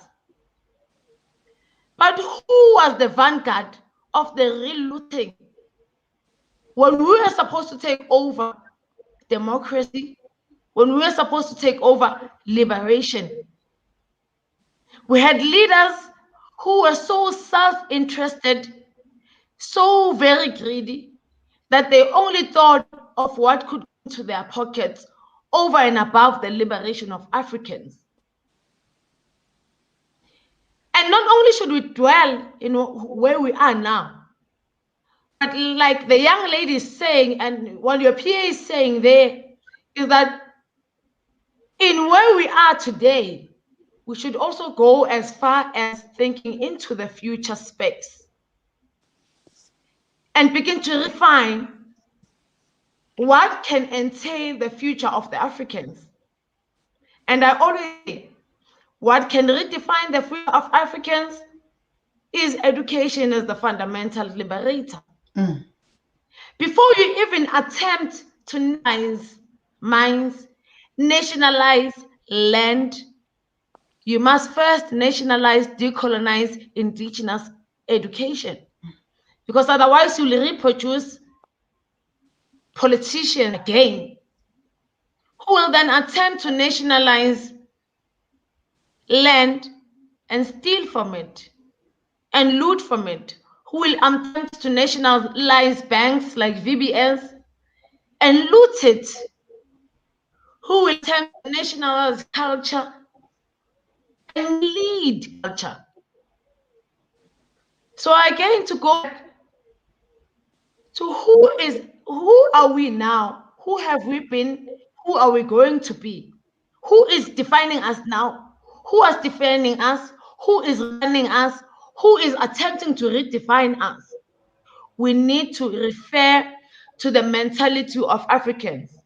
But who was the vanguard of the real looting? When we were supposed to take over democracy, when we were supposed to take over liberation, we had leaders who were so self-interested, so very greedy, that they only thought of what could go into their pockets over and above the liberation of Africans. And not only should we dwell in where we are now, but like the young lady is saying, and what your PA is saying there, is that in where we are today, we should also go as far as thinking into the future space and begin to refine what can entail the future of the Africans. And I always say, what can redefine the future of Africans is education as the fundamental liberator. Before you even attempt to nationalize mines, nationalize land, you must first nationalize, decolonize indigenous education. Because otherwise you'll reproduce politicians again, who will then attempt to nationalize land and steal from it and loot from it, who will attempt to nationalize banks like VBS and loot it, who will attempt to nationalize culture and lead culture. So again, to go back to who are we now? Who have we been? Who are we going to be? Who is defining us now? Who is defining us? Who is running us? Who is attempting to redefine us? We need to refer to the mentality of Africans.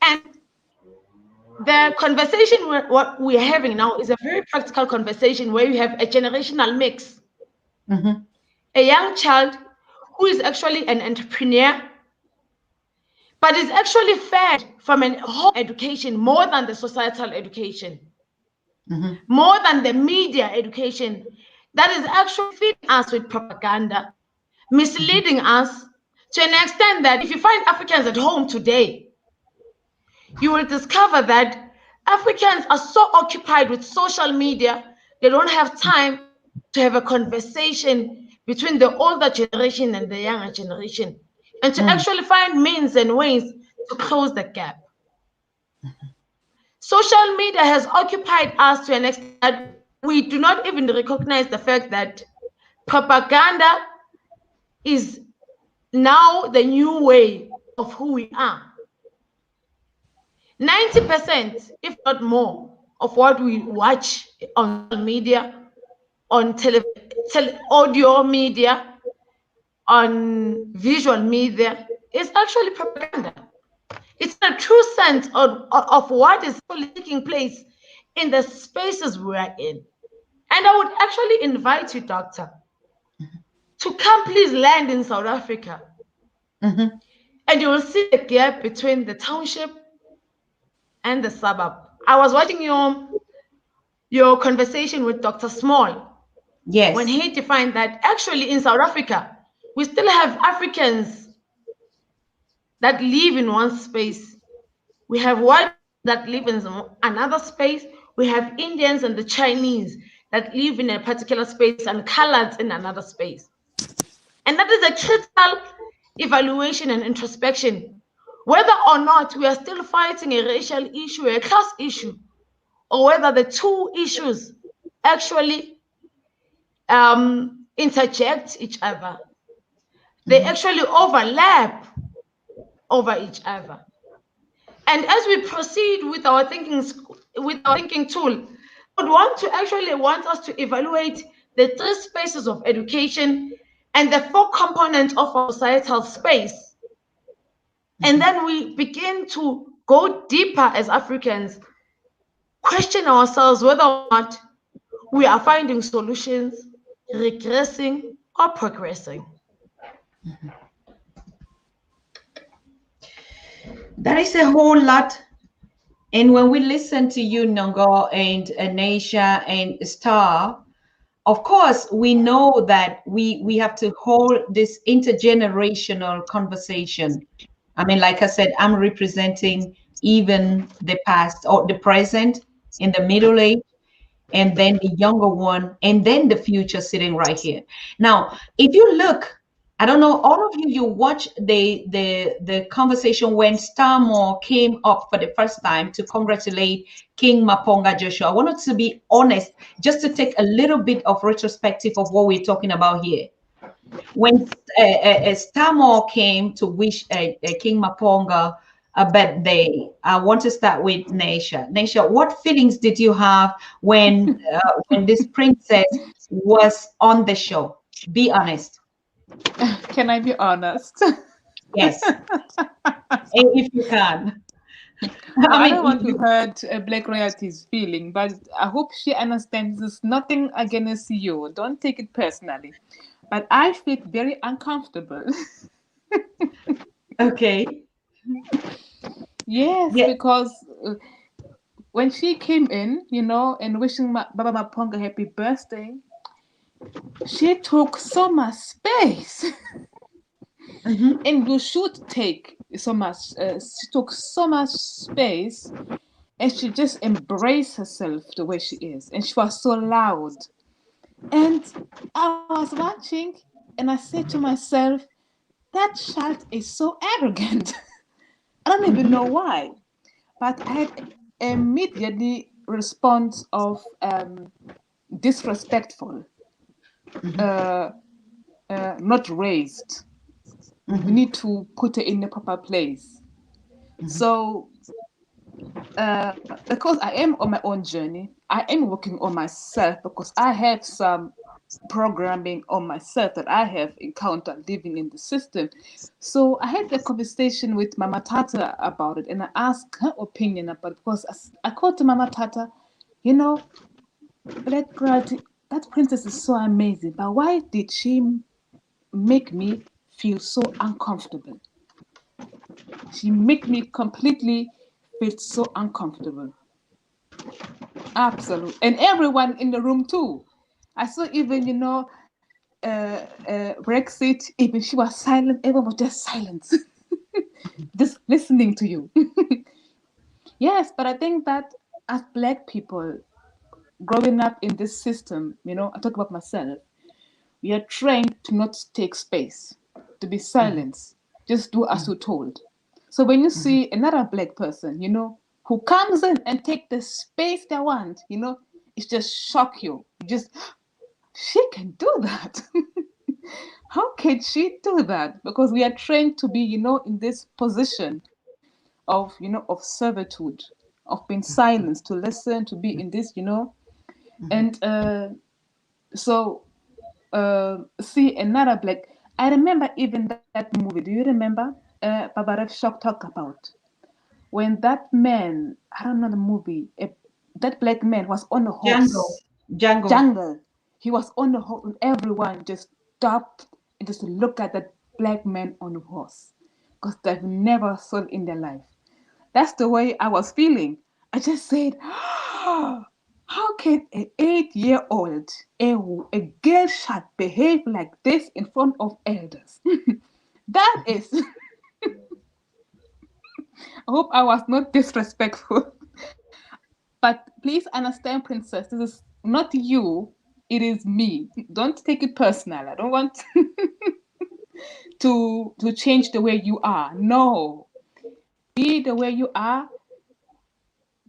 And the conversation what we're having now is a very practical conversation where you have a generational mix. A young child who is actually an entrepreneur, but is actually fed from a home education more than the societal education, more than the media education that is actually feeding us with propaganda, misleading us to an extent that if you find Africans at home today, you will discover that Africans are so occupied with social media, they don't have time to have a conversation between the older generation and the younger generation, and to actually find means and ways to close the gap. Social media has occupied us to an extent that we do not even recognize the fact that propaganda is now the new way of who we are. 90%, if not more, of what we watch on media, on audio media, on visual media, is actually propaganda. It's a true sense of what is taking place in the spaces we are in. And I would actually invite you, Doctor, to come please land in South Africa. And you will see the gap between the township and the suburb. I was watching your conversation with Dr. Small Yes. when he defined that actually in South Africa, we still have Africans that live in one space. We have white that live in another space. We have Indians and the Chinese that live in a particular space and coloreds in another space. And that is a critical evaluation and introspection. Whether or not we are still fighting a racial issue, a class issue, or whether the two issues actually interject each other. They actually overlap over each other. And as we proceed with our thinking tool, I would want us to evaluate the three spaces of education and the four components of our societal space. And then we begin to go deeper as Africans, question ourselves whether or not we are finding solutions, regressing, or progressing. That is a whole lot. And when we listen to you, NHOGO and NYASHA and Star, of course, we know that we have to hold this intergenerational conversation. I mean, like I said, I'm representing even the past or the present in the middle age, and then the younger one, and then the future sitting right here. Now, if you look, I don't know, all of you watch the conversation when Starmore came up for the first time to congratulate King Maponga Joshua. I wanted to be honest, just to take a little bit of retrospective of what we're talking about here. When Starmore came to wish King Maponga a birthday, I want to start with NYASHA. NYASHA, what feelings did you have when this princess was on the show? Be honest. Can I be honest? Yes, if you can. I don't want to hurt Black Royalty's feeling, but I hope she understands this is nothing against you. Don't take it personally. But I feel very uncomfortable. Okay. Yes, Yeah. because when she came in, and wishing Baba Maponga happy birthday, she took so much space. And you should take so much. She took so much space, and she just embraced herself the way she is, and she was so loud. And I was watching, and I said to myself, "That child is so arrogant." I don't even know why, but I had immediately response of disrespectful, not raised. We need to put it in the proper place. So, because I am on my own journey, I am working on myself because I have some programming on myself that I have encountered living in the system. So I had a conversation with Mama Tata about it, and I asked her opinion about it because I called to Mama Tata, Black Royalty, that princess is so amazing, but why did she make me feel so uncomfortable? She made me completely feel so uncomfortable. Absolutely. And everyone in the room too. I saw even, Brexit, even she was silent. Everyone was just silent. Just listening to you. Yes, but I think that as Black people growing up in this system, I talk about myself, we are trained to not take space, to be silenced, just do as you're told. So when you see another Black person, who comes in and take the space they want, it just shock you. She can do that. How can she do that? Because we are trained to be, in this position of servitude, of being silenced, to listen, to be in this, and so see another Black. I remember even that movie. Do you remember? Babarev Shock talk about when that man. I don't know the movie. That Black man was on a horse. Jungle. He was on the horse, and everyone just stopped and just look at that Black man on the horse because they've never saw it in their life. That's the way I was feeling. I just said, how can an 8-year-old, a girl child, behave like this in front of elders? That is, I hope I was not disrespectful. But please understand, Princess, this is not you, it is me. Don't take it personal. I don't want to change the way you are. No. Be the way you are.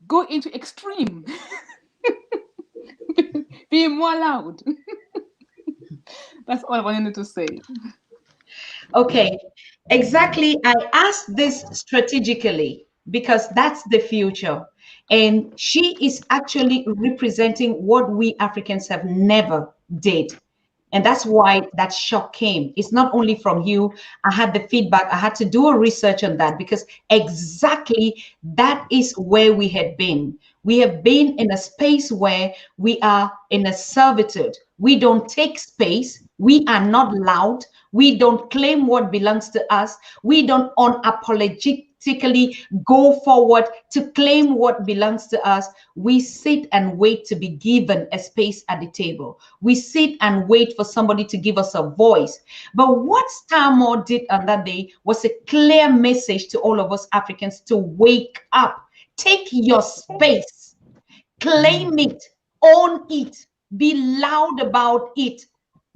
Go into extreme. Be more loud. That's all I wanted to say. Okay, exactly. I asked this strategically because that's the future. And she is actually representing what we Africans have never did. And that's why that shock came. It's not only from you. I had the feedback. I had to do a research on that because exactly that is where we had been. We have been in a space where we are in a servitude. We don't take space. We are not loud. We don't claim what belongs to us. We don't unapologetically go forward to claim what belongs to us. We sit and wait to be given a space at the table. We sit and wait for somebody to give us a voice. But what Starmore did on that day was a clear message to all of us Africans to wake up, take your space, claim it, own it, be loud about it.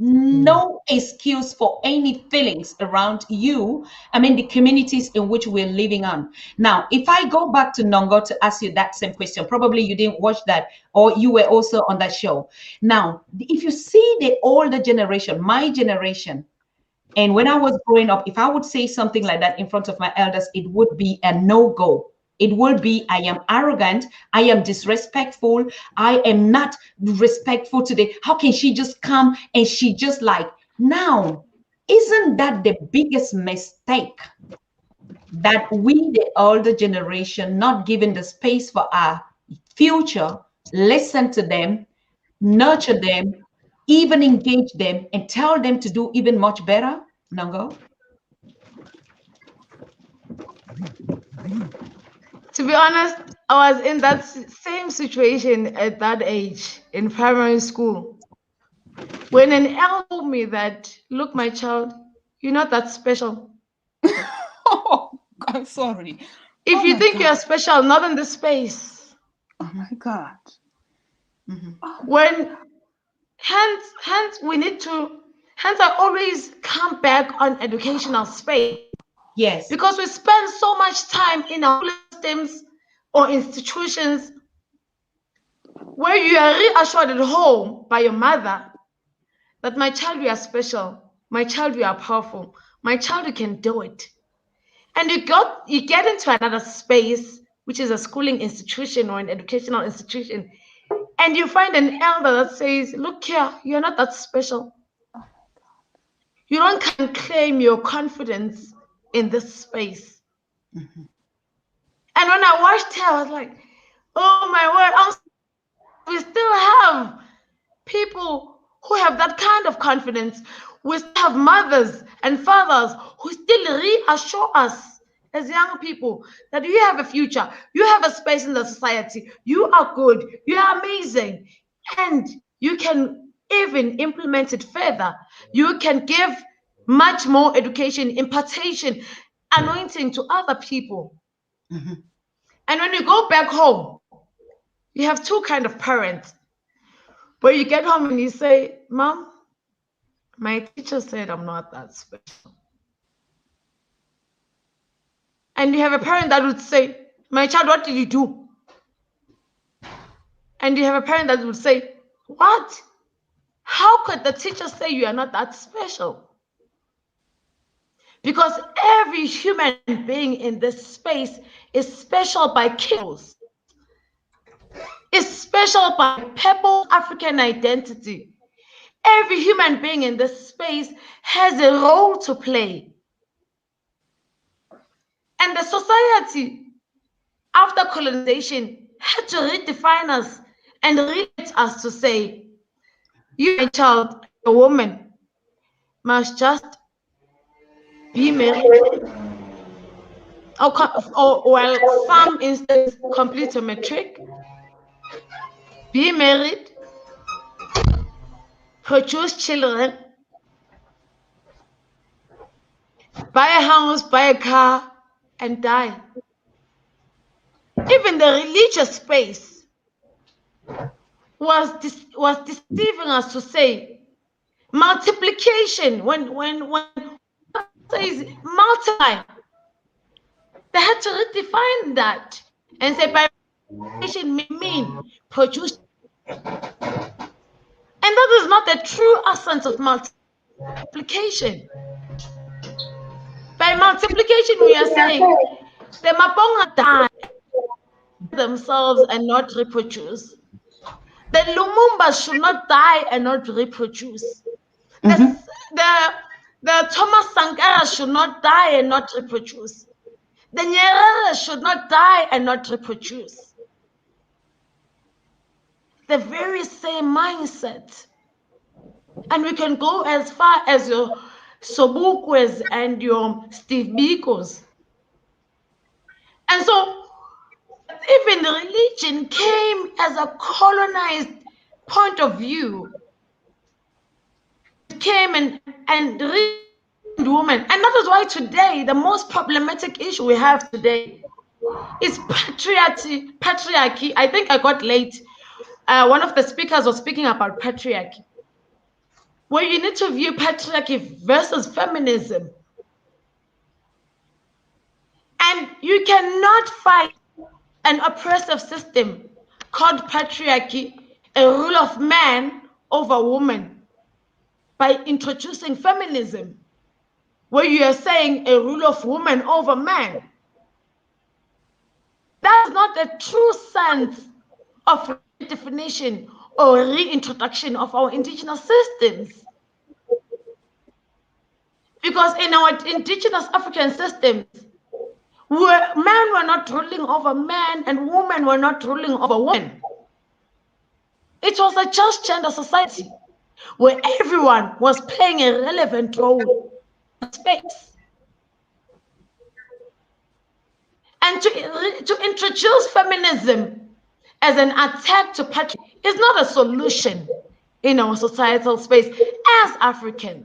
No excuse for any feelings around you. I mean, the communities in which we're living on. Now, if I go back to NHOGO to ask you that same question, probably you didn't watch that or you were also on that show. Now, if you see the older generation, my generation, and when I was growing up, if I would say something like that in front of my elders, it would be a no-go. It will be, I am arrogant, I am disrespectful, I am not respectful today. How can she just come and she just like, now, isn't that the biggest mistake? That we, the older generation, not giving the space for our future, listen to them, nurture them, even engage them, and tell them to do even much better? NHOGO? To be honest, I was in that same situation at that age in primary school. When an elder told me that, look, my child, you're not that special. Oh, I'm sorry. If Oh you my think God. you're special, not in this space. Oh my God. When hence we need to hence I always come back on educational space. Yes. Because we spend so much time in our systems or institutions where you are reassured at home by your mother that my child, you are special, my child, you are powerful, my child, you can do it. And you get into another space, which is a schooling institution or an educational institution, and you find an elder that says, look here, you're not that special. You don't can claim your confidence in this space. And when I watched her, I was like, oh my word, we still have people who have that kind of confidence. We still have mothers and fathers who still reassure us as young people that you have a future, you have a space in the society, you are good, you are amazing, and you can even implement it further. You can give much more education, impartation, anointing to other people. And when you go back home, you have two kind of parents. Where you get home and you say, Mom, my teacher said I'm not that special. And you have a parent that would say, my child, what did you do? And you have a parent that would say, what? How could the teacher say you are not that special? Because every human being in this space is special by kills. Is special by purple African identity. Every human being in this space has a role to play. And the society, after colonization, had to redefine us and relate us to say, you, my child, a woman, must just be married, or farm instance, complete a matric, be married, produce children, buy a house, buy a car, and die. Even the religious space was deceiving us to say multiplication. When says multiply, they had to redefine that and say by multiplication mean produce. And that is not the true essence of multiplication. By multiplication, we are saying the Mabonga die themselves and not reproduce. The Lumumbas should not die and not reproduce. The Thomas Sankara should not die and not reproduce. The Nyerere should not die and not reproduce. The very same mindset. And we can go as far as your Sobukwes and your Steve Bikos. And so even religion came as a colonized point of view. It came and women. And that is why today, the most problematic issue we have today is patriarchy. I think I got late. One of the speakers was speaking about patriarchy, where you need to view patriarchy versus feminism. And you cannot fight an oppressive system called patriarchy, a rule of man over woman, by introducing feminism, where you are saying a rule of woman over man. That's not the true sense of redefinition or reintroduction of our indigenous systems. Because in our indigenous African systems, where men were not ruling over men and women were not ruling over women. It was a just gender society where everyone was playing a relevant role in space. And to introduce feminism as an attack to patriarchy is not a solution in our societal space as Africans.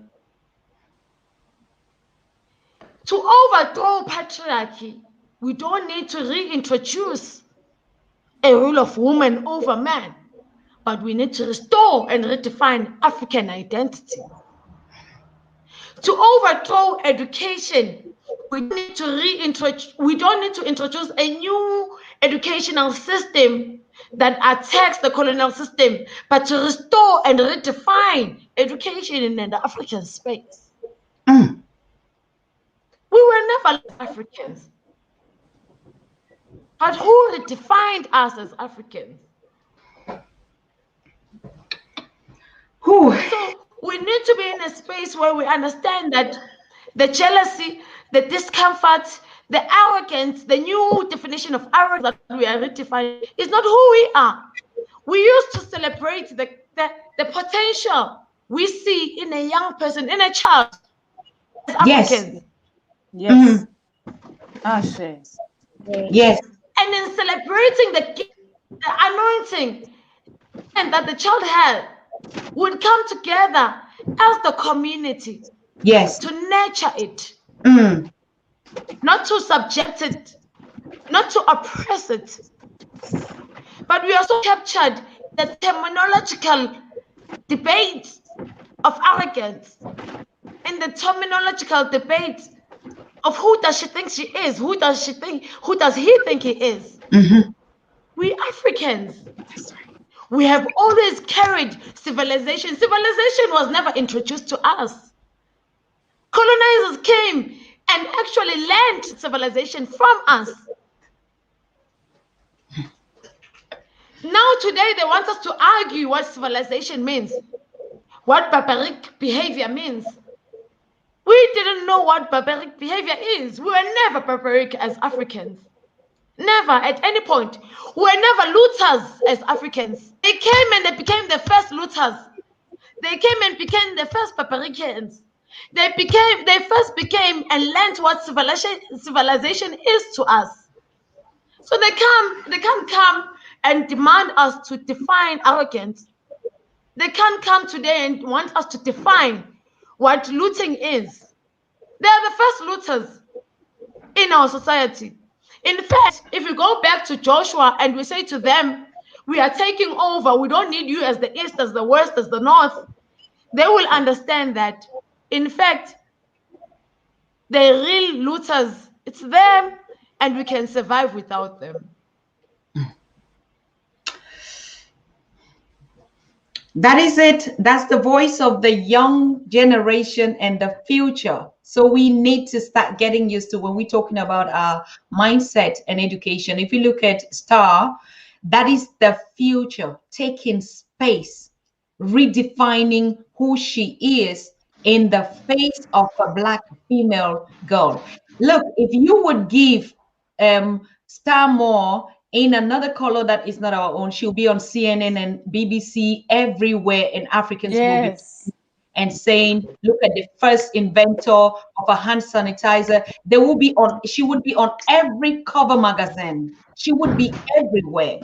To overthrow patriarchy, we don't need to reintroduce a rule of woman over man, but we need to restore and redefine African identity. To overthrow education, we don't need to introduce a new educational system that attacks the colonial system, but to restore and redefine education in the African space. We were never Africans. But who redefined us as Africans? So we need to be in a space where we understand that the jealousy, the discomfort, the arrogance, the new definition of arrogance that we are redefining is not who we are. We used to celebrate the potential we see in a young person, in a child, as Africans. Yes. Ashe. Yes. And in celebrating the anointing and that the child had, would come together as the community. Yes. To nurture it. Not to subject it, not to oppress it. But we also captured the terminological debate of arrogance and the terminological debate of who does she think she is, who does he think he is. We Africans, we have always carried civilization. Civilization was never introduced to us. Colonizers came and actually learned civilization from us. Now today they want us to argue what civilization means, what barbaric behavior means. We didn't know what barbaric behavior is. We were never barbaric as Africans. Never at any point. We were never looters as Africans. They came and they became the first looters. They came and became the first barbaricans. They first became and learned what civilization is to us. So they can't come and demand us to define arrogance. They can't come today and want us to define what looting is. They are the first looters in our society. In fact, if we go back to Joshua and we say to them, we are taking over, we don't need you as the East, as the West, as the North, they will understand that, in fact, the real looters, it's them, and we can survive without them. That is it. That's the voice of the young generation and the future. So we need to start getting used to when we're talking about our mindset and education. If you look at Star, that is the future, taking space, redefining who she is in the face of a Black female girl. Look, if you would give Star more in another color that is not our own, she'll be on CNN and BBC everywhere, and Africans will be Yes. and saying, look at the first inventor of a hand sanitizer. They will be on, she would be on every cover magazine. She would be everywhere.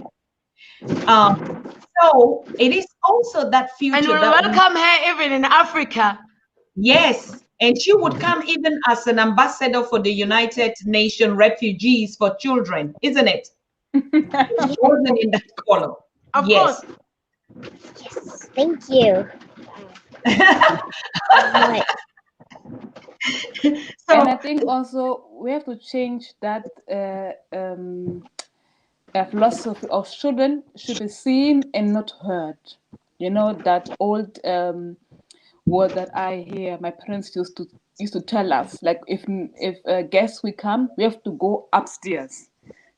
So it is also that future. And we welcome her even in Africa. Yes. And she would come even as an ambassador for the United Nations Refugees for Children, isn't it? She wasn't in that column. Of Yes. course. Yes, thank you. So, And I think also we have to change that philosophy of children should be seen and not heard. You know, that old word that I hear my parents used to tell us, like if guests we come, we have to go upstairs,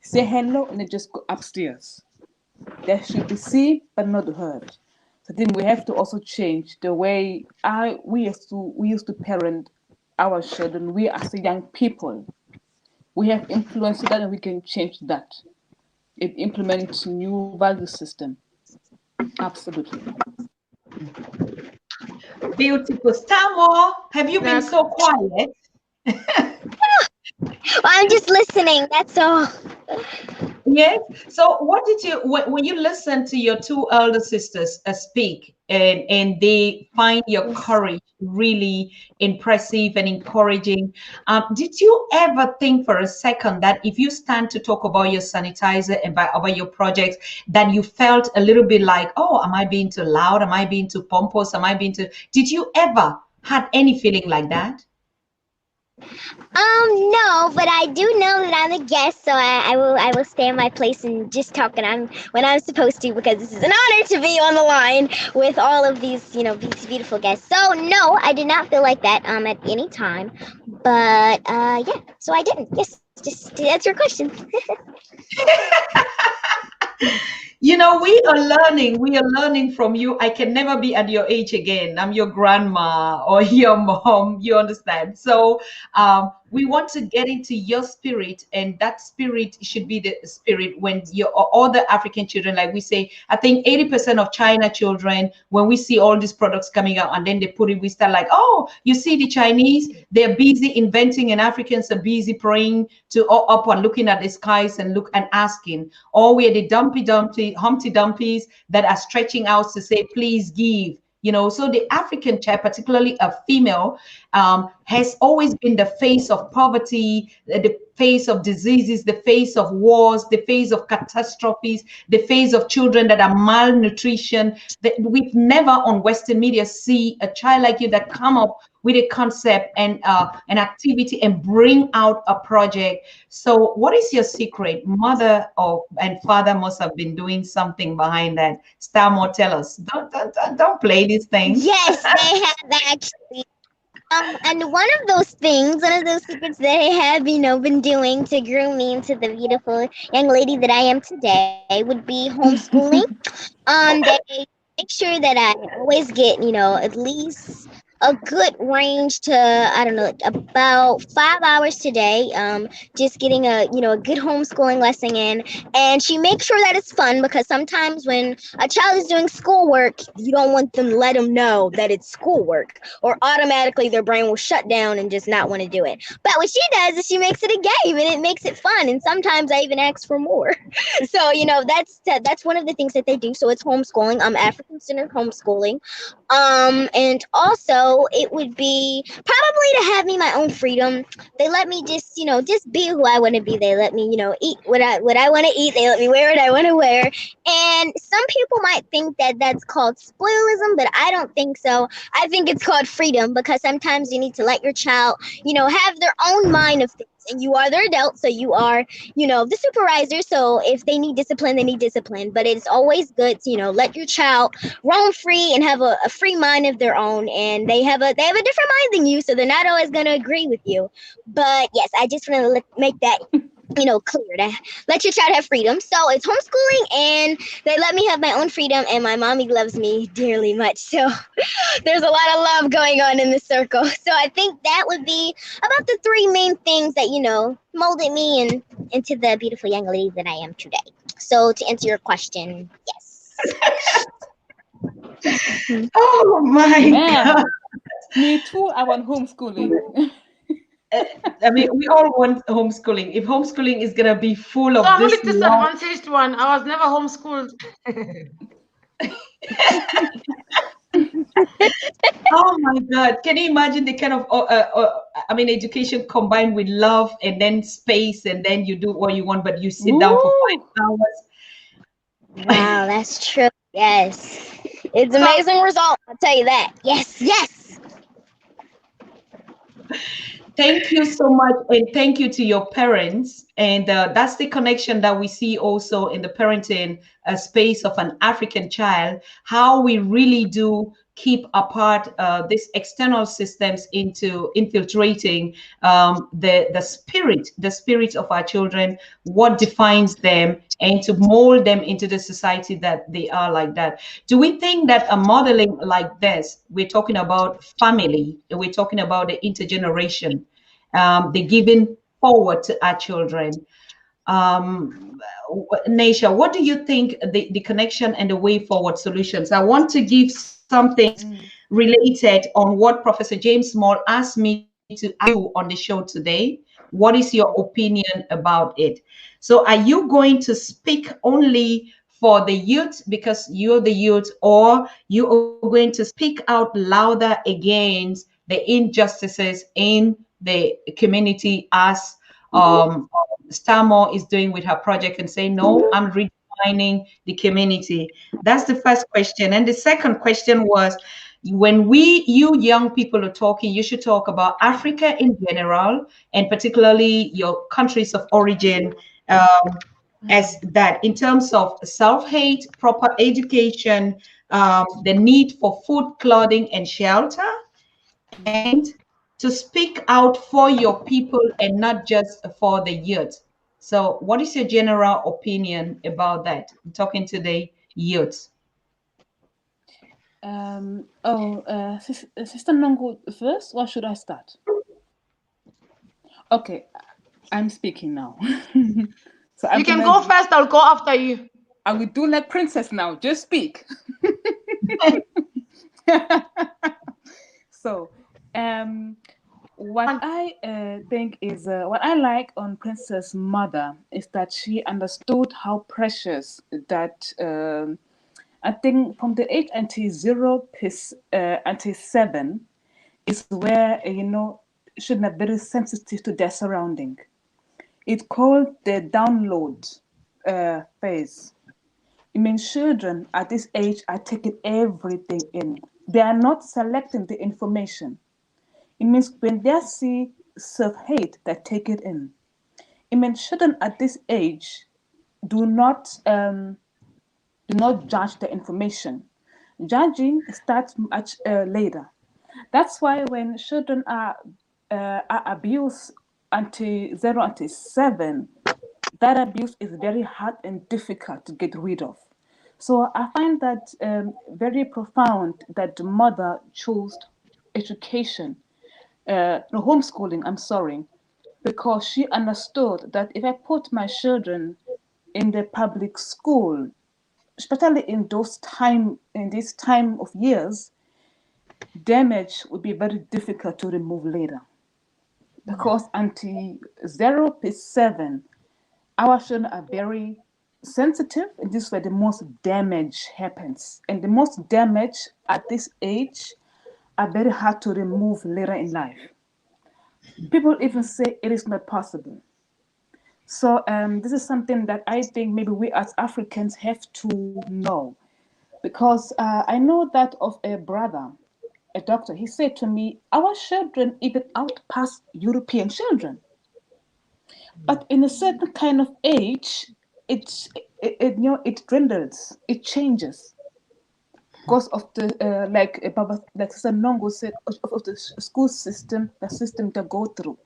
say hello, and then just go upstairs. They should be seen but not heard. So then we have to also change the way we used to parent our children. We as young people, we have influence so that we can change that. It implements new value system. Absolutely. beautiful. Stamo, have you been so quiet? Well, I'm just listening. That's all. Yes. So what did you, when you listen to your two elder sisters speak and they find your courage really impressive and encouraging, did you ever think for a second that if you stand to talk about your sanitizer and about your projects, that you felt a little bit like, oh, am I being too loud? Am I being too pompous? Am I being too, did you ever had any feeling like that? No, but I do know that I'm a guest, so I will stay in my place and just talk when I'm supposed to, because this is an honor to be on the line with all of these these beautiful guests. So no, I did not feel like that at any time, but yeah, so I didn't. Yes, just to answer your question. You know, we are learning from you. I can never be at your age again. I'm your grandma or your mom, you understand? So we want to get into your spirit, and that spirit should be the spirit when all the African children, like we say, I think 80% of China children, when we see all these products coming out and then they put it, we start like, oh, you see the Chinese, they're busy inventing and Africans are busy praying to up and looking at the skies and look and asking, or we're the Humpty Dumpies that are stretching out to say, please give. So the African child, particularly a female, has always been the face of poverty, the face of diseases, the face of wars, the face of catastrophes, the face of children that are malnutrition. That we've never on Western media see a child like you that come up with a concept and an activity and bring out a project. So what is your secret? Mother and father must have been doing something behind that. Starmore, tell us. Don't play these things. Yes, they have actually. And one of those secrets that I have, been doing to groom me into the beautiful young lady that I am today would be homeschooling. They make sure that I always get, at least a good range to, I don't know, like about 5 hours today. Just getting a good homeschooling lesson in, and she makes sure that it's fun because sometimes when a child is doing schoolwork, you don't want them to let them know that it's schoolwork, or automatically their brain will shut down and just not want to do it. But what she does is she makes it a game and it makes it fun. And sometimes I even ask for more. So that's one of the things that they do. So it's homeschooling, African centered homeschooling. And also it would be probably to have me my own freedom. They let me just be who I want to be. They let me eat what I want to eat. They let me wear what I want to wear. And some people might think that that's called spoilism, but I don't think so. I think it's called freedom, because sometimes you need to let your child have their own mind of things. And you are their adult, so you are the supervisor. So if they need discipline, they need discipline. But it's always good to let your child roam free and have a free mind of their own. And they have a different mind than you, so they're not always going to agree with you. But yes, I just want to make that clear, to let your child have freedom. So it's homeschooling, and they let me have my own freedom, and my mommy loves me dearly much. So there's a lot of love going on in the circle. So I think that would be about the three main things that molded me into the beautiful young lady that I am today. So to answer your question, yes. Oh my Man, God. me too. I want homeschooling. I mean, we all want homeschooling. If homeschooling is gonna be full So of I'm only this love, disadvantaged one. I was never homeschooled. oh my God, can you imagine the kind of I mean, education combined with love and then space, and then you do what you want, but you sit down for Woo! 5 hours. Wow, that's true. Yes. It's So amazing result, I'll tell you that. Yes, yes. Thank you so much, and thank you to your parents. And that's the connection that we see also in the parenting space of an African child, how we really do keep apart these external systems into infiltrating the spirit of our children, what defines them, and to mold them into the society that they are like that. Do we think that a modeling like this, we're talking about family, we're talking about the intergeneration, the giving forward to our children? Naisha, what do you think the connection and the way forward solutions? I want to give some things related on what Professor James Small asked me to ask you on the show today. What is your opinion about it? So are you going to speak only for the youth because you're the youth, or you are going to speak out louder against the injustices in the community, as Starmore is doing with her project, and say, no, I'm redefining the community? That's the first question. And the second question was, when you young people are talking, you should talk about Africa in general, and particularly your countries of origin, as that in terms of self-hate, proper education, the need for food, clothing, and shelter, and to speak out for your people and not just for the youth. So what is your general opinion about that? I'm talking to the youth. Sister Nongo first, or should I start? Okay, I'm speaking now. So you can go first, I'll go after you. I will do like princess now. Just speak. So, what I think is what I like on Princess Mother is that she understood how precious that. I think from the age until 0 until 7 is where children are very sensitive to their surrounding. It's called the download phase. It means children at this age are taking everything in. They are not selecting the information. It means when they see self-hate, they take it in. It means children at this age do not judge the information. Judging starts much later. That's why when children are abused until 0 until 7, that abuse is very hard and difficult to get rid of. So I find that very profound that the mother chose education, no, homeschooling, I'm sorry, because she understood that if I put my children in the public school, especially in this time of years, damage would be very difficult to remove later. Because until 0 to 7, our children are very sensitive, and this is where the most damage happens. And the most damage at this age are very hard to remove later in life. People even say it is not possible. So this is something that I think maybe we as Africans have to know, because I know that of a brother, a doctor. He said to me, "Our children even outpass European children, but in a certain kind of age, it dwindles, it changes." Because of the like Sister Nongo said, of the school system, the system they go through.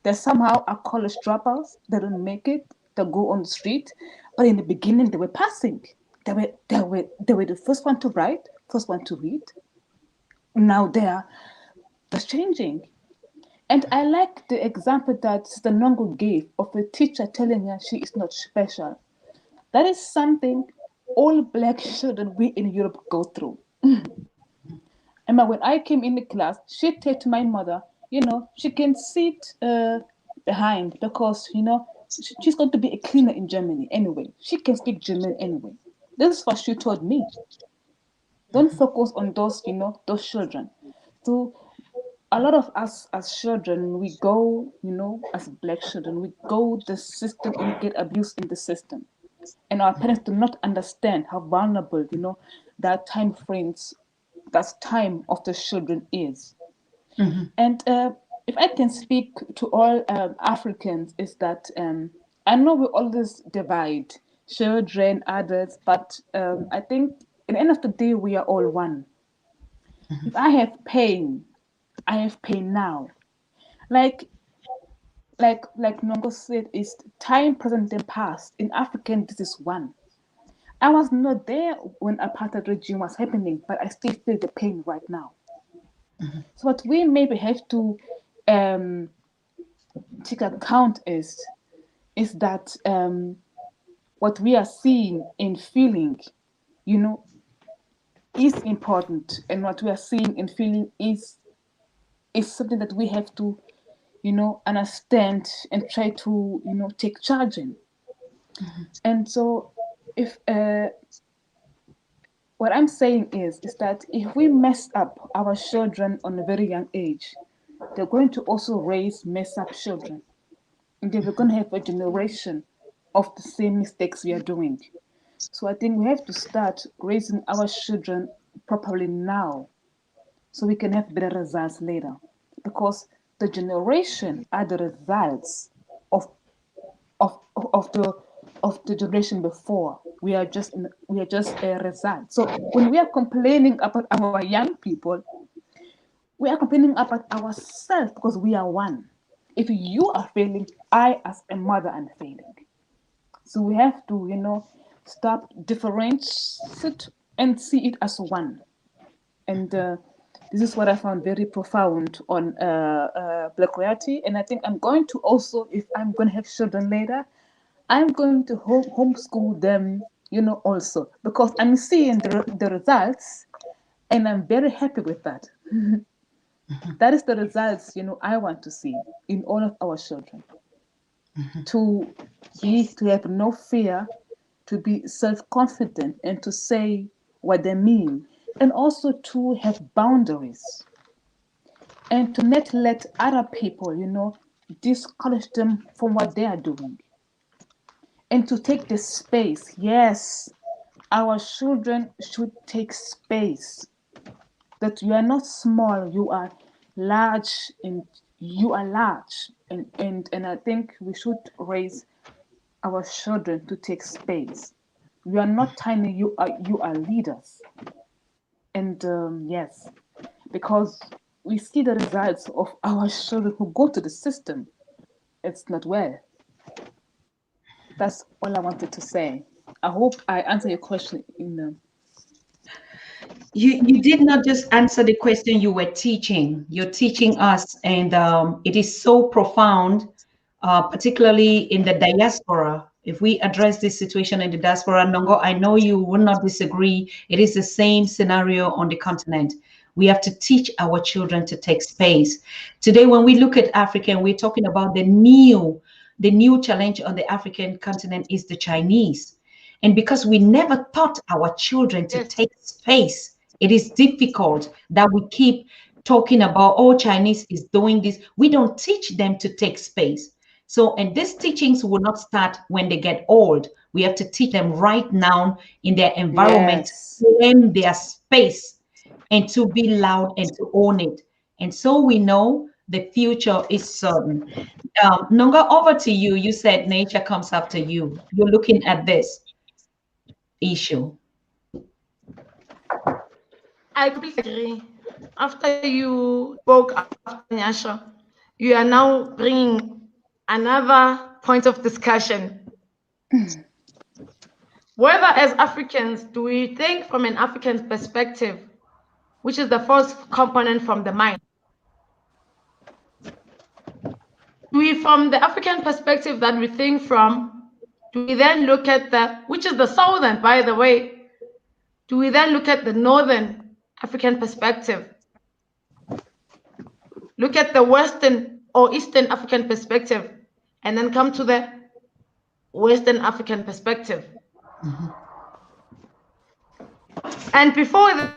They somehow are college dropouts. They don't make it. They go on the street, but in the beginning they were passing. They were the first one to write, first one to read. Now that's changing. And I like the example that Sister Nongo gave of a teacher telling her she is not special. That is something all Black children we in Europe go through. Emma, when I came in the class, she said to my mother, she can sit behind because, she's going to be a cleaner in Germany anyway. She can speak German anyway. This is what she told me. Don't focus on those children. So a lot of us as children, we go, as Black children, we go the system and we get abused in the system. And our parents do not understand how vulnerable, that time of the children is. And if I can speak to all Africans, is that I know we always divide children, adults, but I think at the end of the day, we are all one. If I have pain, I have pain now. Like Nongo said, is time, present, and past. In African, this is one. I was not there when apartheid regime was happening, but I still feel the pain right now. So what we maybe have to take account is that what we are seeing and feeling, is important, and what we are seeing and feeling is something that we have to, understand and try to, take charge in. And so, if what I'm saying is that if we mess up our children on a very young age, they're going to also raise mess up children. And then we're going to have a generation of the same mistakes we are doing. So I think we have to start raising our children properly now so we can have better results later. Because the generation are the results of the generation before. We are just a result. So when we are complaining about our young people, we are complaining about ourselves because we are one. If you are failing, I as a mother am failing. So we have to, stop differentiate and see it as one. And this is what I found very profound on Black royalty. And I think I'm going to also, if I'm going to have children later, I'm going to homeschool them, also, because I'm seeing the results and I'm very happy with that. That is the results, I want to see in all of our children. To have no fear, to be self-confident and to say what they mean, and also to have boundaries and to not let other people, discourage them from what they are doing. And to take the space. Yes, our children should take space. That you are not small, you are large, and you are large. And I think we should raise our children to take space. You are not tiny, you are leaders. And yes, because we see the results of our children who go to the system. It's not well. That's all I wanted to say. I hope I answer your question in You did not just answer the question you were teaching. You're teaching us, and it is so profound, particularly in the diaspora. If we address this situation in the diaspora, Nongo, I know you will not disagree. It is the same scenario on the continent. We have to teach our children to take space. Today, when we look at Africa, and we're talking about the new challenge on the African continent is the Chinese. And because we never taught our children to take space, it is difficult that we keep talking about, oh, Chinese is doing this. We don't teach them to take space. So, and these teachings will not start when they get old. We have to teach them right now in their environment, Yes. to claim their space and to be loud and to own it. And so we know the future is certain. Nonga, over to you. You said nature comes after you. You're looking at this issue. I completely agree. After you spoke after NYASHA, you are now bringing another point of discussion. Whether as Africans, do we think from an African perspective, which is the first component from the mind? From the African perspective that we think from, do we then look at which is the southern, by the way, do we then look at the northern African perspective? Look at the Western or Eastern African perspective, and then come to the Western African perspective. And before that,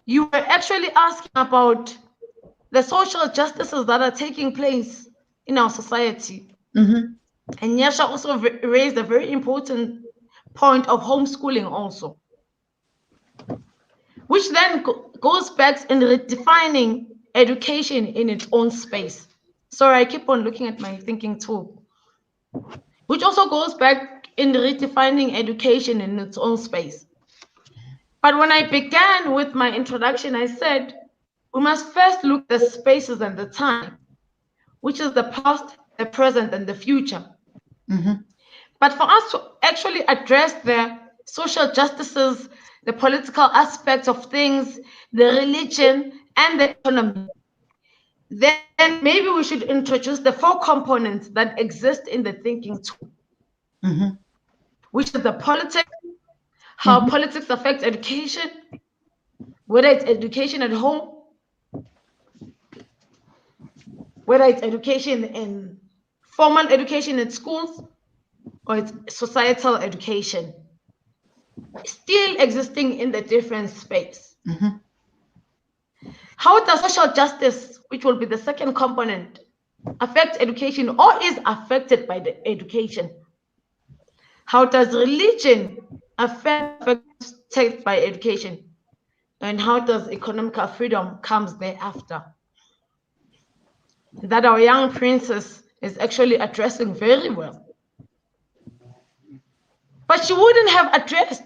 you were actually asking about the social justices that are taking place in our society. And NYASHA also raised a very important point of homeschooling also, which then goes back in redefining education in its own space. Sorry, I keep on looking at my thinking tool, which also goes back in redefining education in its own space. But when I began with my introduction, I said, we must first look at the spaces and the time, which is the past, the present, and the future. But for us to actually address the social justices, the political aspects of things, the religion, and the economy, then maybe we should introduce the 4 components that exist in the thinking tool, which is the politics, how politics affects education, whether it's education at home, whether it's education in formal education in schools, or it's societal education, still existing in the different space. How does social justice, which will be the second component, affect education or is affected by the education? How does religion affected by education? And how does economical freedom comes thereafter? That our young princess is actually addressing very well. But she wouldn't have addressed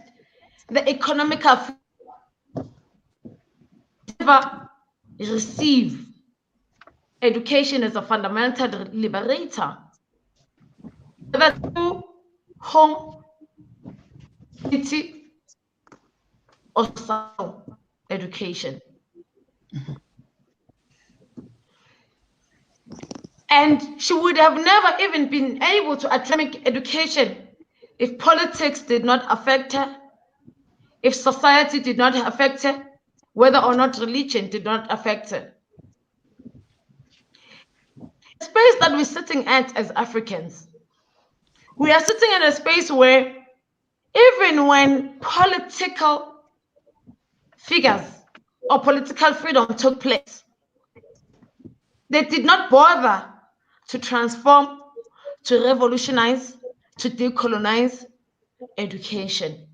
the economical freedom, never receive education as a fundamental liberator, whether through home, community, or social education. And she would have never even been able to address education if politics did not affect her, if society did not affect her, whether or not religion did not affect her. The space that we're sitting at as Africans, we are sitting in a space where even when political figures or political freedom took place, they did not bother to transform, to revolutionize, to decolonize education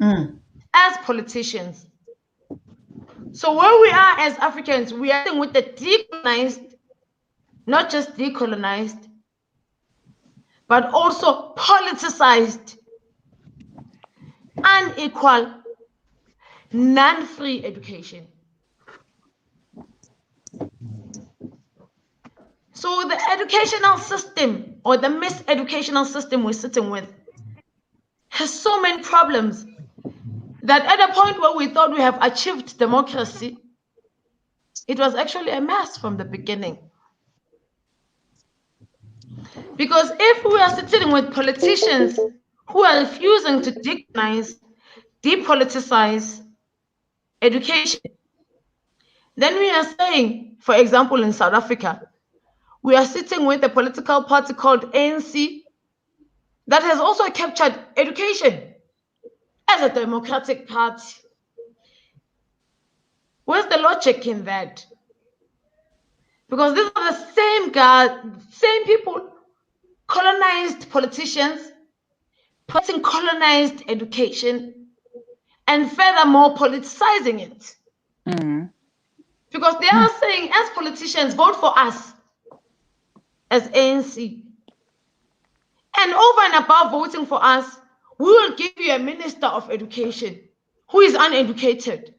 as politicians. So where we are as Africans, we are dealing with the decolonized, not just decolonized, but also politicized, unequal, non-free education. So the educational system or the miseducational system we're sitting with has so many problems that at a point where we thought we have achieved democracy, it was actually a mess from the beginning. Because if we are sitting with politicians who are refusing to decolonize, depoliticize education, then we are saying, for example, in South Africa, we are sitting with a political party called ANC that has also captured education as a democratic party. Where's the logic in that? Because these are the same guys, same people, colonized politicians, putting colonized education, and furthermore politicizing it. Because they are saying, as politicians, vote for us as ANC. And over and above voting for us, we will give you a minister of education who is uneducated,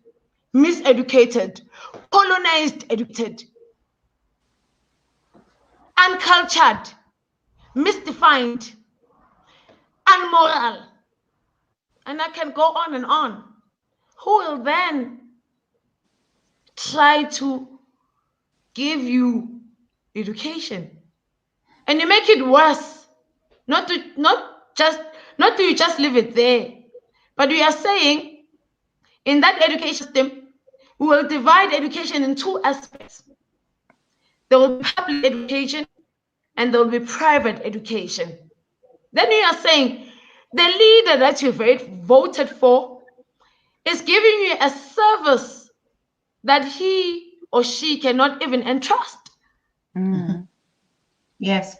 miseducated, colonized educated, uncultured, misdefined, unmoral. And I can go on and on. Who will then try to give you education? And you make it worse. Not to you just leave it there, but we are saying in that education system, we will divide education in two aspects. There will be public education and there will be private education. Then we are saying the leader that you voted for is giving you a service that he or she cannot even entrust. Yes.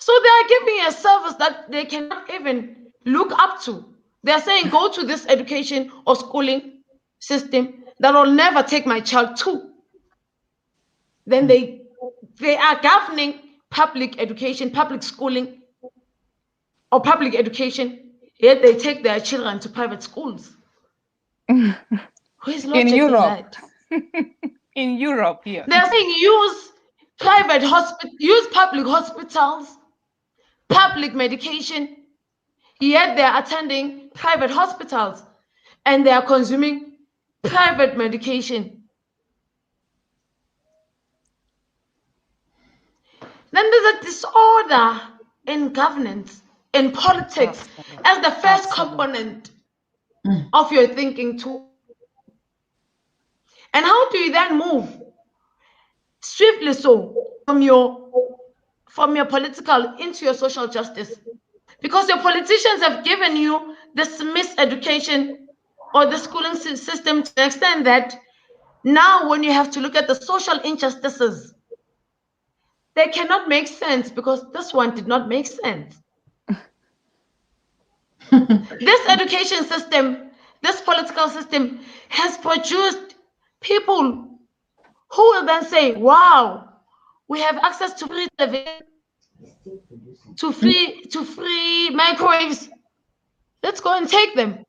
So they are giving you a service that they cannot even look up to. They are saying, go to this education or schooling system that will never take my child to. Then they are governing public education, public schooling, or public education, yet they take their children to private schools. Where's logic In Europe? in that? In Europe, here. They're saying use public hospitals, public medication, yet they're attending private hospitals and they are consuming private medication. Then there's a disorder in governance, in politics, as the first component of your thinking too. And how do you then move swiftly so from your political into your social justice? Because your politicians have given you this miseducation or the schooling system to the extent that now when you have to look at the social injustices, they cannot make sense because this one did not make sense. This education system, this political system has produced people who will then say, wow, we have access to free television, to free microwaves. Let's go and take them.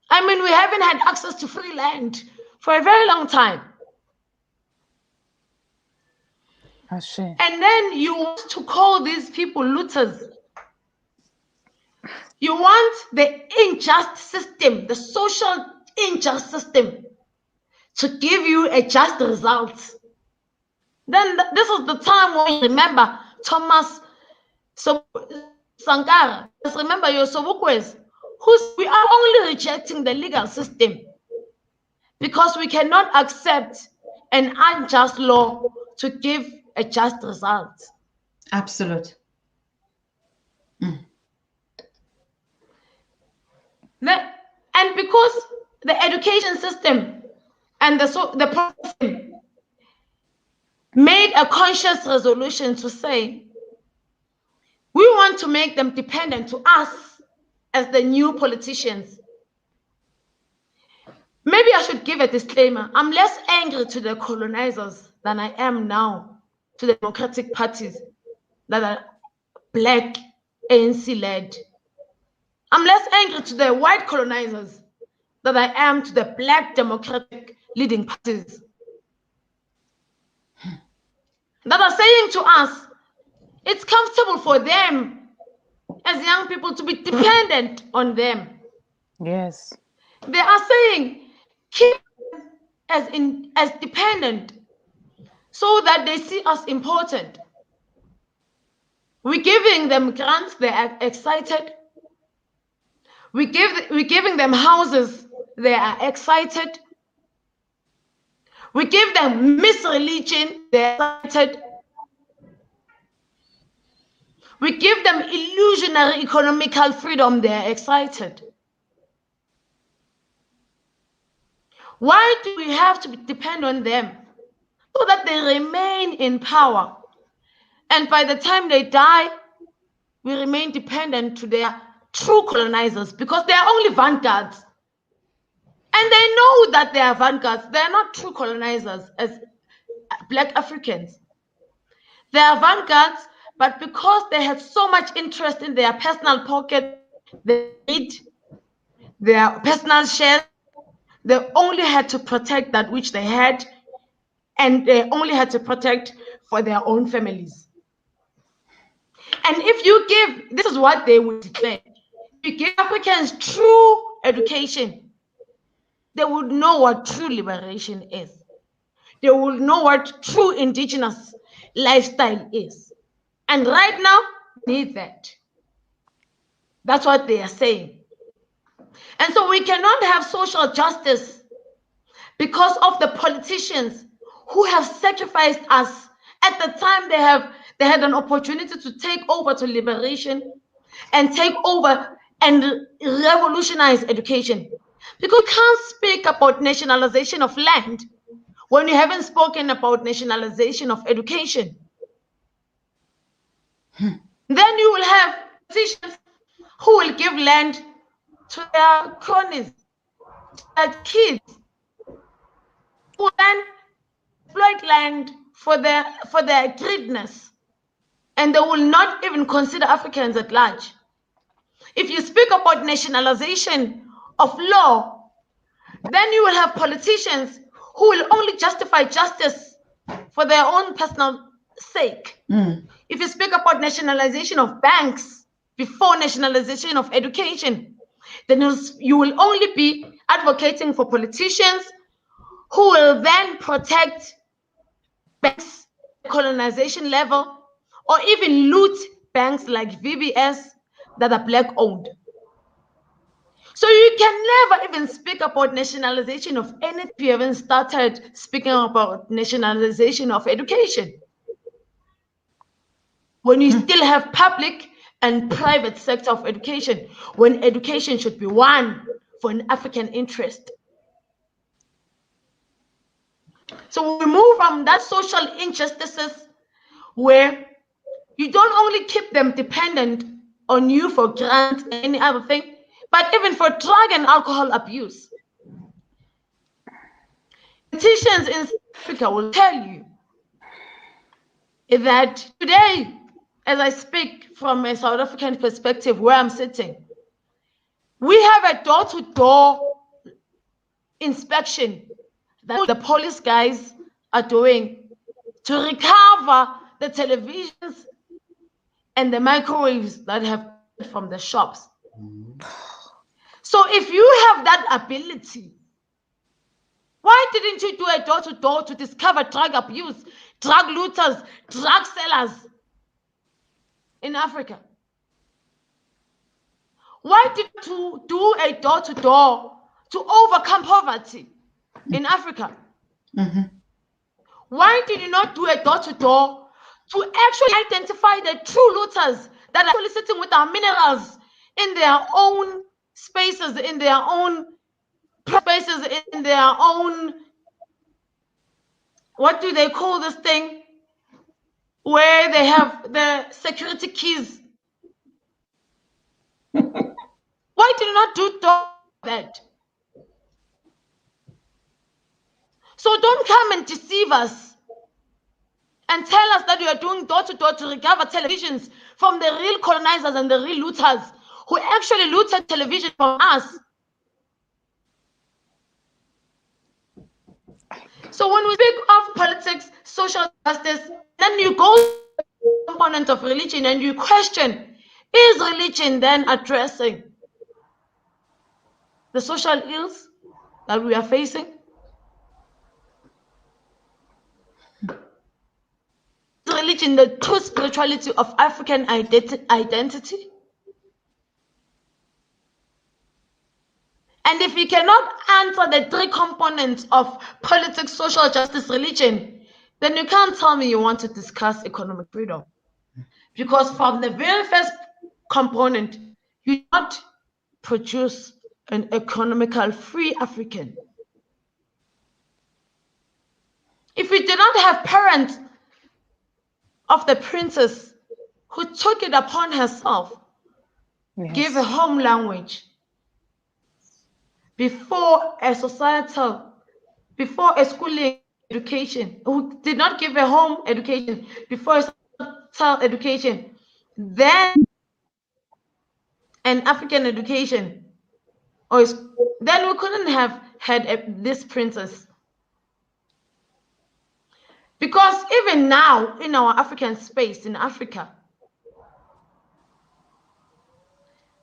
I mean, we haven't had access to free land for a very long time. And then you want to call these people looters. You want the unjust system, the social unjust system, to give you a just result. Then this is the time when you remember Thomas Sankara. Just remember your Sobukwes, we are only rejecting the legal system because we cannot accept an unjust law to give a just result. Absolute. And because the education system and the policy made a conscious resolution to say, we want to make them dependent to us as the new politicians. Maybe I should give a disclaimer. I'm less angry to the colonizers than I am now to the democratic parties that are Black ANC-led. I'm less angry to the white colonizers than I am to the Black democratic leading parties that are saying to us, it's comfortable for them as young people to be dependent on them. Yes. They are saying keep as dependent so that they see us important. We're giving them grants, they are excited. We're giving them houses, they are excited. We give them misreligion, they're excited. We give them illusionary economical freedom, they're excited. Why do we have to depend on them? So that they remain in power. And by the time they die, we remain dependent to their true colonizers because they are only vanguards. And they know that they are vanguards. They are not true colonizers as Black Africans. They are vanguards, but because they had so much interest in their personal pocket, they need their personal shares. They only had to protect that which they had, and they only had to protect for their own families. And if you give, this is what they would declare, if you give Africans true education, they would know what true liberation is. They will know what true indigenous lifestyle is. And right now, we need that. That's what they are saying. And so we cannot have social justice because of the politicians who have sacrificed us at the time they had an opportunity to take over to liberation and take over and revolutionize education. Because you can't speak about nationalization of land when you haven't spoken about nationalization of education. Then you will have politicians who will give land to their cronies, to their kids, who then exploit land for their greediness. And they will not even consider Africans at large. If you speak about nationalization of law, then you will have politicians who will only justify justice for their own personal sake. If you speak about nationalization of banks before nationalization of education, then you will only be advocating for politicians who will then protect banks at colonization level or even loot banks like VBS that are Black owned. So you can never even speak about nationalization of anything if you haven't started speaking about nationalization of education. When you still have public and private sector of education, when education should be one for an African interest. So we move from that social injustices where you don't only keep them dependent on you for grants and any other thing, but even for drug and alcohol abuse. Politicians in South Africa will tell you that today, as I speak from a South African perspective where I'm sitting, we have a door-to-door inspection that the police guys are doing to recover the televisions and the microwaves that have from the shops. So if you have that ability, why didn't you do a door-to-door to discover drug abuse, drug looters, drug sellers in Africa? Why did you do a door-to-door to overcome poverty in Africa? Why did you not do a door-to-door to actually identify the true looters that are actually sitting with our minerals in their own spaces, in their own spaces, in their own, what do they call this thing? Where they have the security keys. Why did you not do that? So don't come and deceive us and tell us that you are doing door-to-door to recover televisions from the real colonizers and the real looters who actually looted television from us. So when we speak of politics, social justice, then you go to the component of religion and you question, is religion then addressing the social ills that we are facing. Religion, the true spirituality of African identity. And if you cannot answer the three components of politics, social justice, religion, then you can't tell me you want to discuss economic freedom. Because from the very first component, you do not produce an economical free African. If we did not have parents of the princess who took it upon herself, give a home language before a societal, before a schooling education, who did not give a home education before a societal education, then an African education, or then we couldn't have had this princess. Because even now, in our African space, in Africa,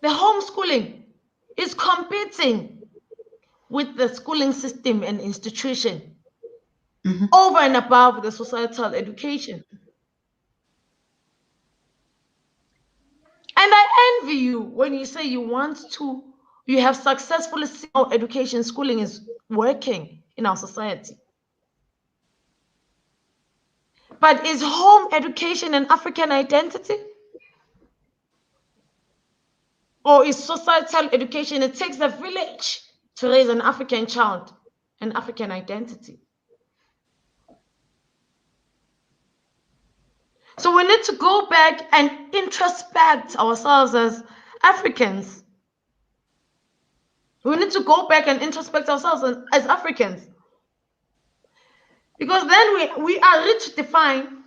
the homeschooling is competing with the schooling system and institution over and above the societal education. And I envy you when you say you have successfully seen how education, schooling is working in our society. But is home education an African identity? Or is societal education, it takes a village to raise an African child, an African identity? So we need to go back and introspect ourselves as Africans. We need to go back and introspect ourselves as Africans. Because then we are ready to define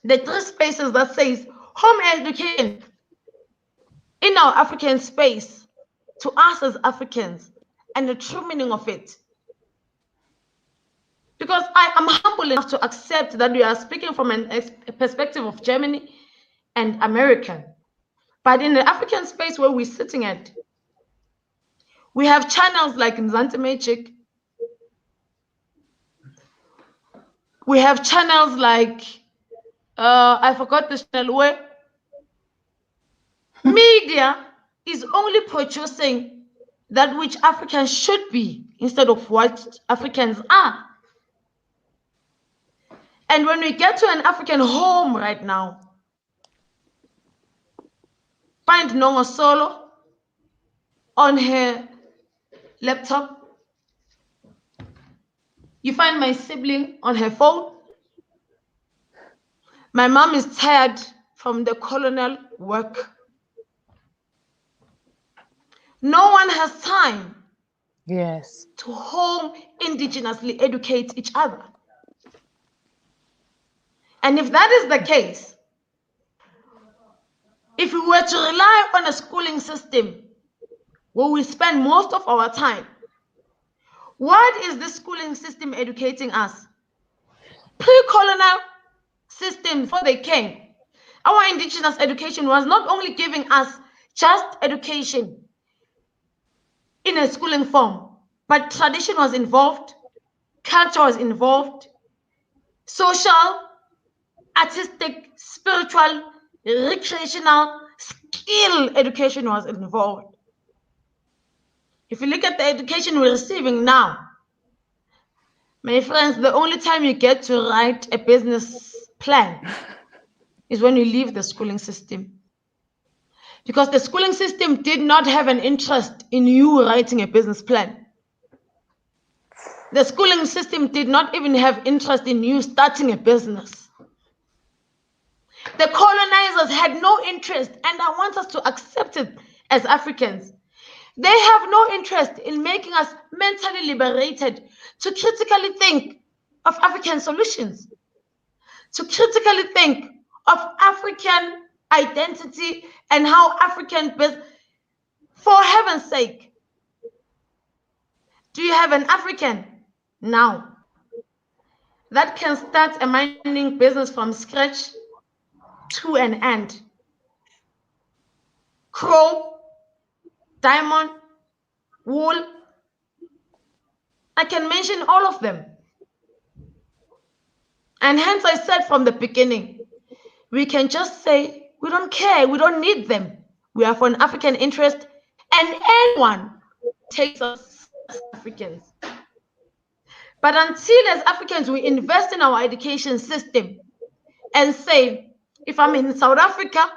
the three spaces that says home education in our African space to us as Africans and the true meaning of it. Because I am humble enough to accept that we are speaking from a perspective of Germany and American. But in the African space where we're sitting at, we have channels like Nzante Magic. We have channels like, I forgot the channel where media is only producing that which Africans should be instead of what Africans are. And when we get to an African home right now, find NHOGO Solo on her laptop. You find my sibling on her phone. My mom is tired from the colonial work. No one has time to home indigenously educate each other. And if that is the case, if we were to rely on a schooling system where we spend most of our time, what is the schooling system educating us? Pre-colonial systems, before they came, our indigenous education was not only giving us just education in a schooling form, but tradition was involved, culture was involved, social, artistic, spiritual, recreational, skill education was involved. If you look at the education we're receiving now, my friends, the only time you get to write a business plan is when you leave the schooling system. Because the schooling system did not have an interest in you writing a business plan. The schooling system did not even have interest in you starting a business. The colonizers had no interest, and I want us to accept it as Africans. They have no interest in making us mentally liberated to critically think of African solutions, to critically think of African identity and how African business, for heaven's sake, do you have an African now that can start a mining business from scratch to an end? Chrome, diamond, wool. I can mention all of them. And hence I said from the beginning, we can just say, we don't care, we don't need them. We are for an African interest, and anyone takes us as Africans. But until as Africans, we invest in our education system and say, if I'm in South Africa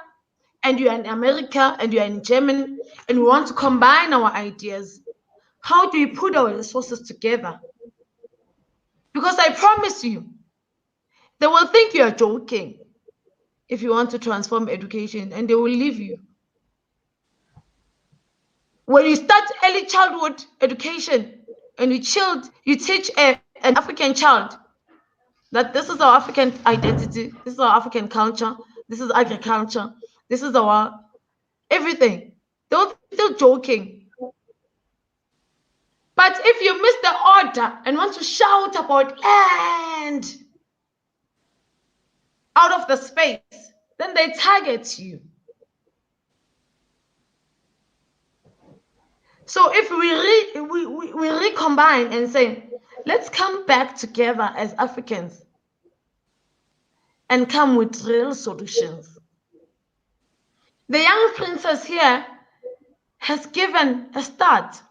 and you're in America and you're in Germany and we want to combine our ideas, how do we put our resources together? Because I promise you, they will think you are joking if you want to transform education, and they will leave you. When you start early childhood education and you teach an African child that this is our African identity, this is our African culture, this is agriculture, this is our everything, they're still joking. But if you miss the order and want to shout about land out of the space, then they target you. So if we recombine and say, let's come back together as Africans and come with real solutions. The young princess here has given a start.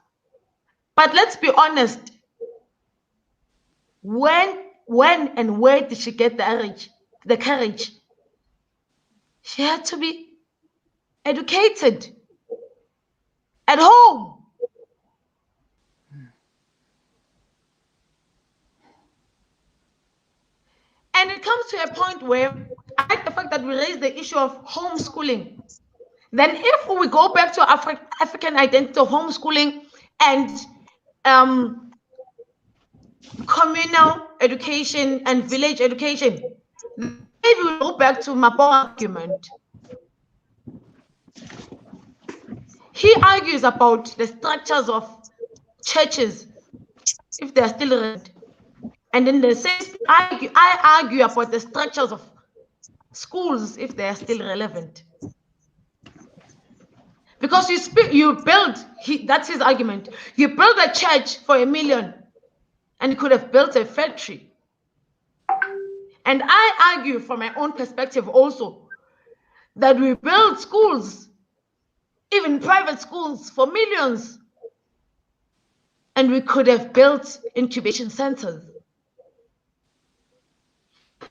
But let's be honest, when and where did she get the courage? She had to be educated at home. And it comes to a point where I like the fact that we raise the issue of homeschooling. Then if we go back to African identity of homeschooling and communal education and village education, maybe we go back to Mabon's argument. He argues about the structures of churches, if they're still relevant. And in the same, I argue about the structures of schools, if they're still relevant. Because that's his argument. You build a church for $1 million and you could have built a factory. And I argue from my own perspective also that we build schools, even private schools, for millions. And we could have built incubation centers.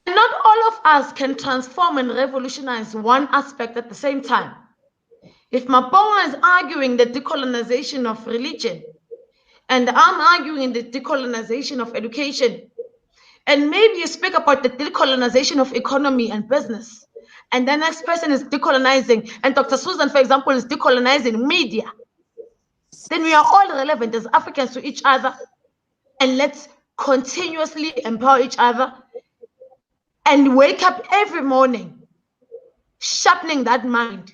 And not all of us can transform and revolutionize one aspect at the same time. If Mabonga is arguing the decolonization of religion, and I'm arguing the decolonization of education, and maybe you speak about the decolonization of economy and business, and the next person is decolonizing, and Dr. Susan, for example, is decolonizing media, then we are all relevant as Africans to each other, and let's continuously empower each other and wake up every morning, sharpening that mind.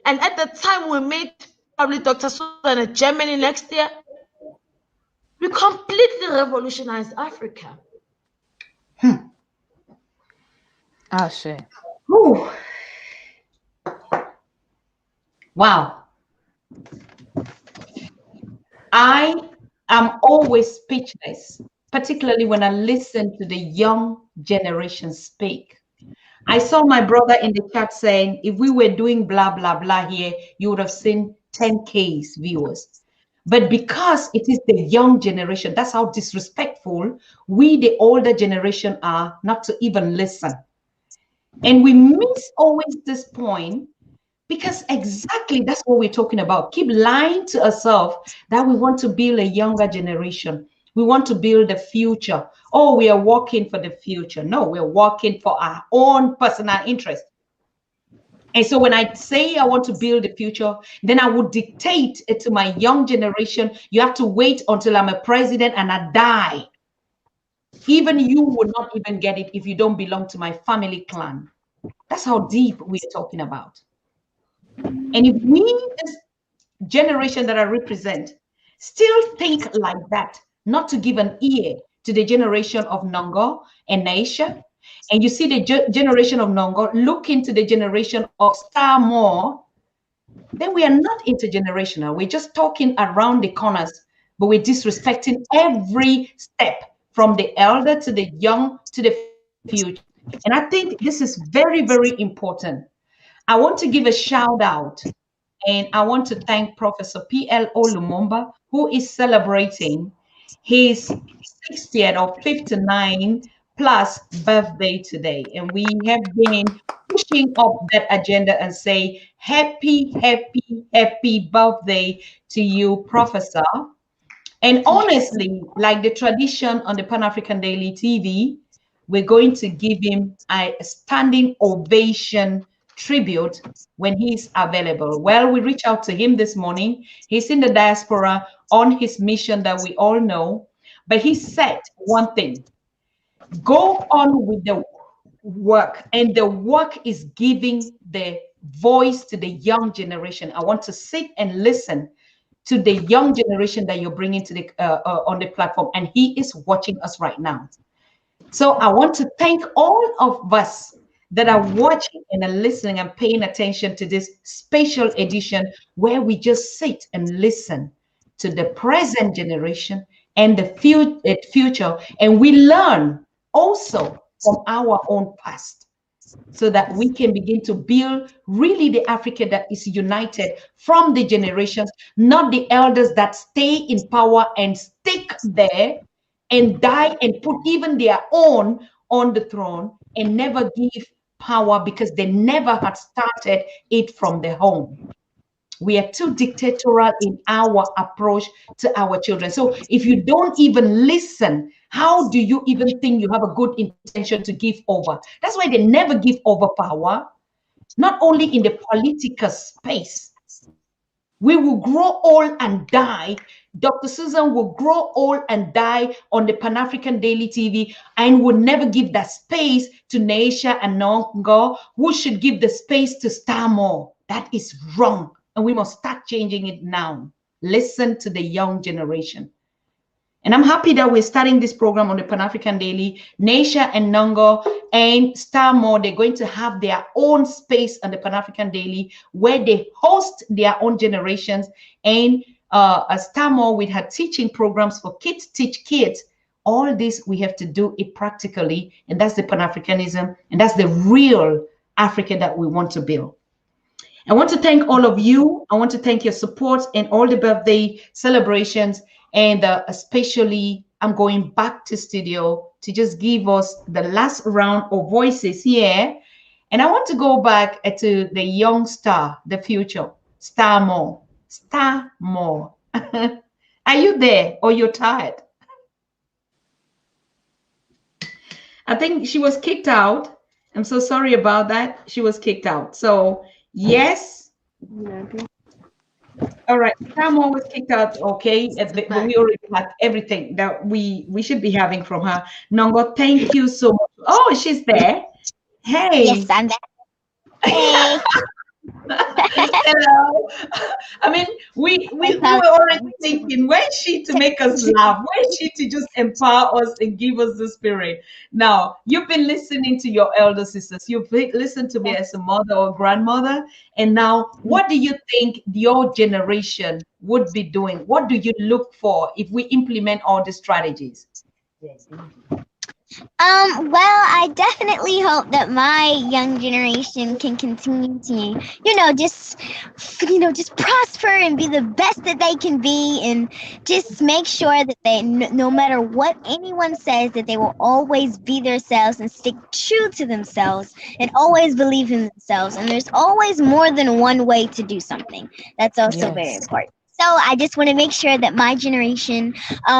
And at the time we meet probably Dr. Susan in Germany next year, we completely revolutionized Africa. Ashe. Ooh. Wow. I am always speechless, particularly when I listen to the young generation speak. I saw my brother in the chat saying, if we were doing blah, blah, blah here, you would have seen 10K viewers. But because it is the young generation, that's how disrespectful we, the older generation, are not to even listen. And we miss always this point because exactly that's what we're talking about. Keep lying to ourselves that we want to build a younger generation. We want to build the future. Oh, we are working for the future. No, we're working for our own personal interest. And so when I say I want to build the future, then I would dictate it to my young generation. You have to wait until I'm a president and I die. Even you would not even get it if you don't belong to my family clan. That's how deep we're talking about. And if we, this generation that I represent, still think like that, not to give an ear to the generation of NHOGO and NYASHA, and you see the generation of NHOGO look into the generation of Star Moore, then we are not intergenerational. We're just talking around the corners, but we're disrespecting every step from the elder to the young to the future. And I think this is very, very important. I want to give a shout out and I want to thank Professor P.L.O. Lumumba, who is celebrating his 60th or 59 plus birthday today. And we have been pushing up that agenda and say, happy, happy, happy birthday to you, Professor. And honestly, like the tradition on the Pan African Daily TV, we're going to give him a standing ovation tribute when he's available. Well, we reached out to him this morning. He's in the diaspora on his mission that we all know. But he said one thing: go on with the work. And the work is giving the voice to the young generation. I want to sit and listen to the young generation that you're bringing to the on the platform, and he is watching us right now. So I want to thank all of us that are watching and are listening and paying attention to this special edition where we just sit and listen to the present generation and the future, and we learn also from our own past, so that we can begin to build really the Africa that is united from the generations, not the elders that stay in power and stick there and die and put even their own on the throne and never give power because they never had started it from the home. We are too dictatorial in our approach to our children. So if you don't even listen, how do you even think you have a good intention to give over? That's why they never give over power, not only in the political space. We will grow old and die. Dr. Susan will grow old and die on the Pan-African Daily TV and will never give that space to NYASHA and NHOGO, who should give the space to Starmore. That is wrong. And we must start changing it now. Listen to the young generation. And I'm happy that we're starting this program on the Pan-African Daily. NYASHA and NHOGO and Starmore, they're going to have their own space on the Pan-African Daily where they host their own generations. And Starmore with her teaching programs for kids, teach kids. All this, we have to do it practically. And that's the Pan-Africanism. And that's the real Africa that we want to build. I want to thank all of you. I want to thank your support and all the birthday celebrations. And especially, I'm going back to studio to just give us the last round of voices here. And I want to go back to the young star, the future, Starmore. Starmore. Are you there or you're tired? I think she was kicked out. I'm so sorry about that. She was kicked out. So yes. All right. Starmore was kicked out. Okay. But we already had everything that we should be having from her. NHOGO, thank you so much. Oh, she's there. Hey. Yes, I'm there. Hey. Hello. I mean, we were already thinking, where's she to make us laugh? Where's she to just empower us and give us the spirit? Now, you've been listening to your elder sisters. You've listened to me as a mother or grandmother. And now, what do you think your generation would be doing? What do you look for if we implement all the strategies? Well, I definitely hope that my young generation can continue to, just prosper and be the best that they can be, and just make sure that they, no matter what anyone says, that they will always be themselves and stick true to themselves and always believe in themselves. And there's always more than one way to do something. That's also very important. So I just want to make sure that my generation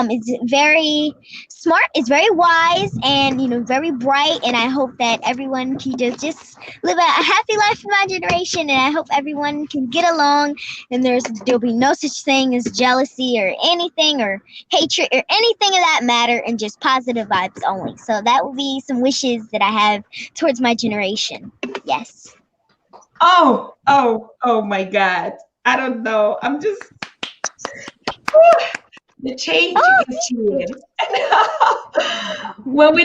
is very smart, is very wise, and very bright. And I hope that everyone can just live a happy life in my generation. And I hope everyone can get along, and there'll be no such thing as jealousy or anything or hatred or anything of that matter, and just positive vibes only. So that will be some wishes that I have towards my generation. Yes. Oh my God. I don't know. I'm just the change is here. When we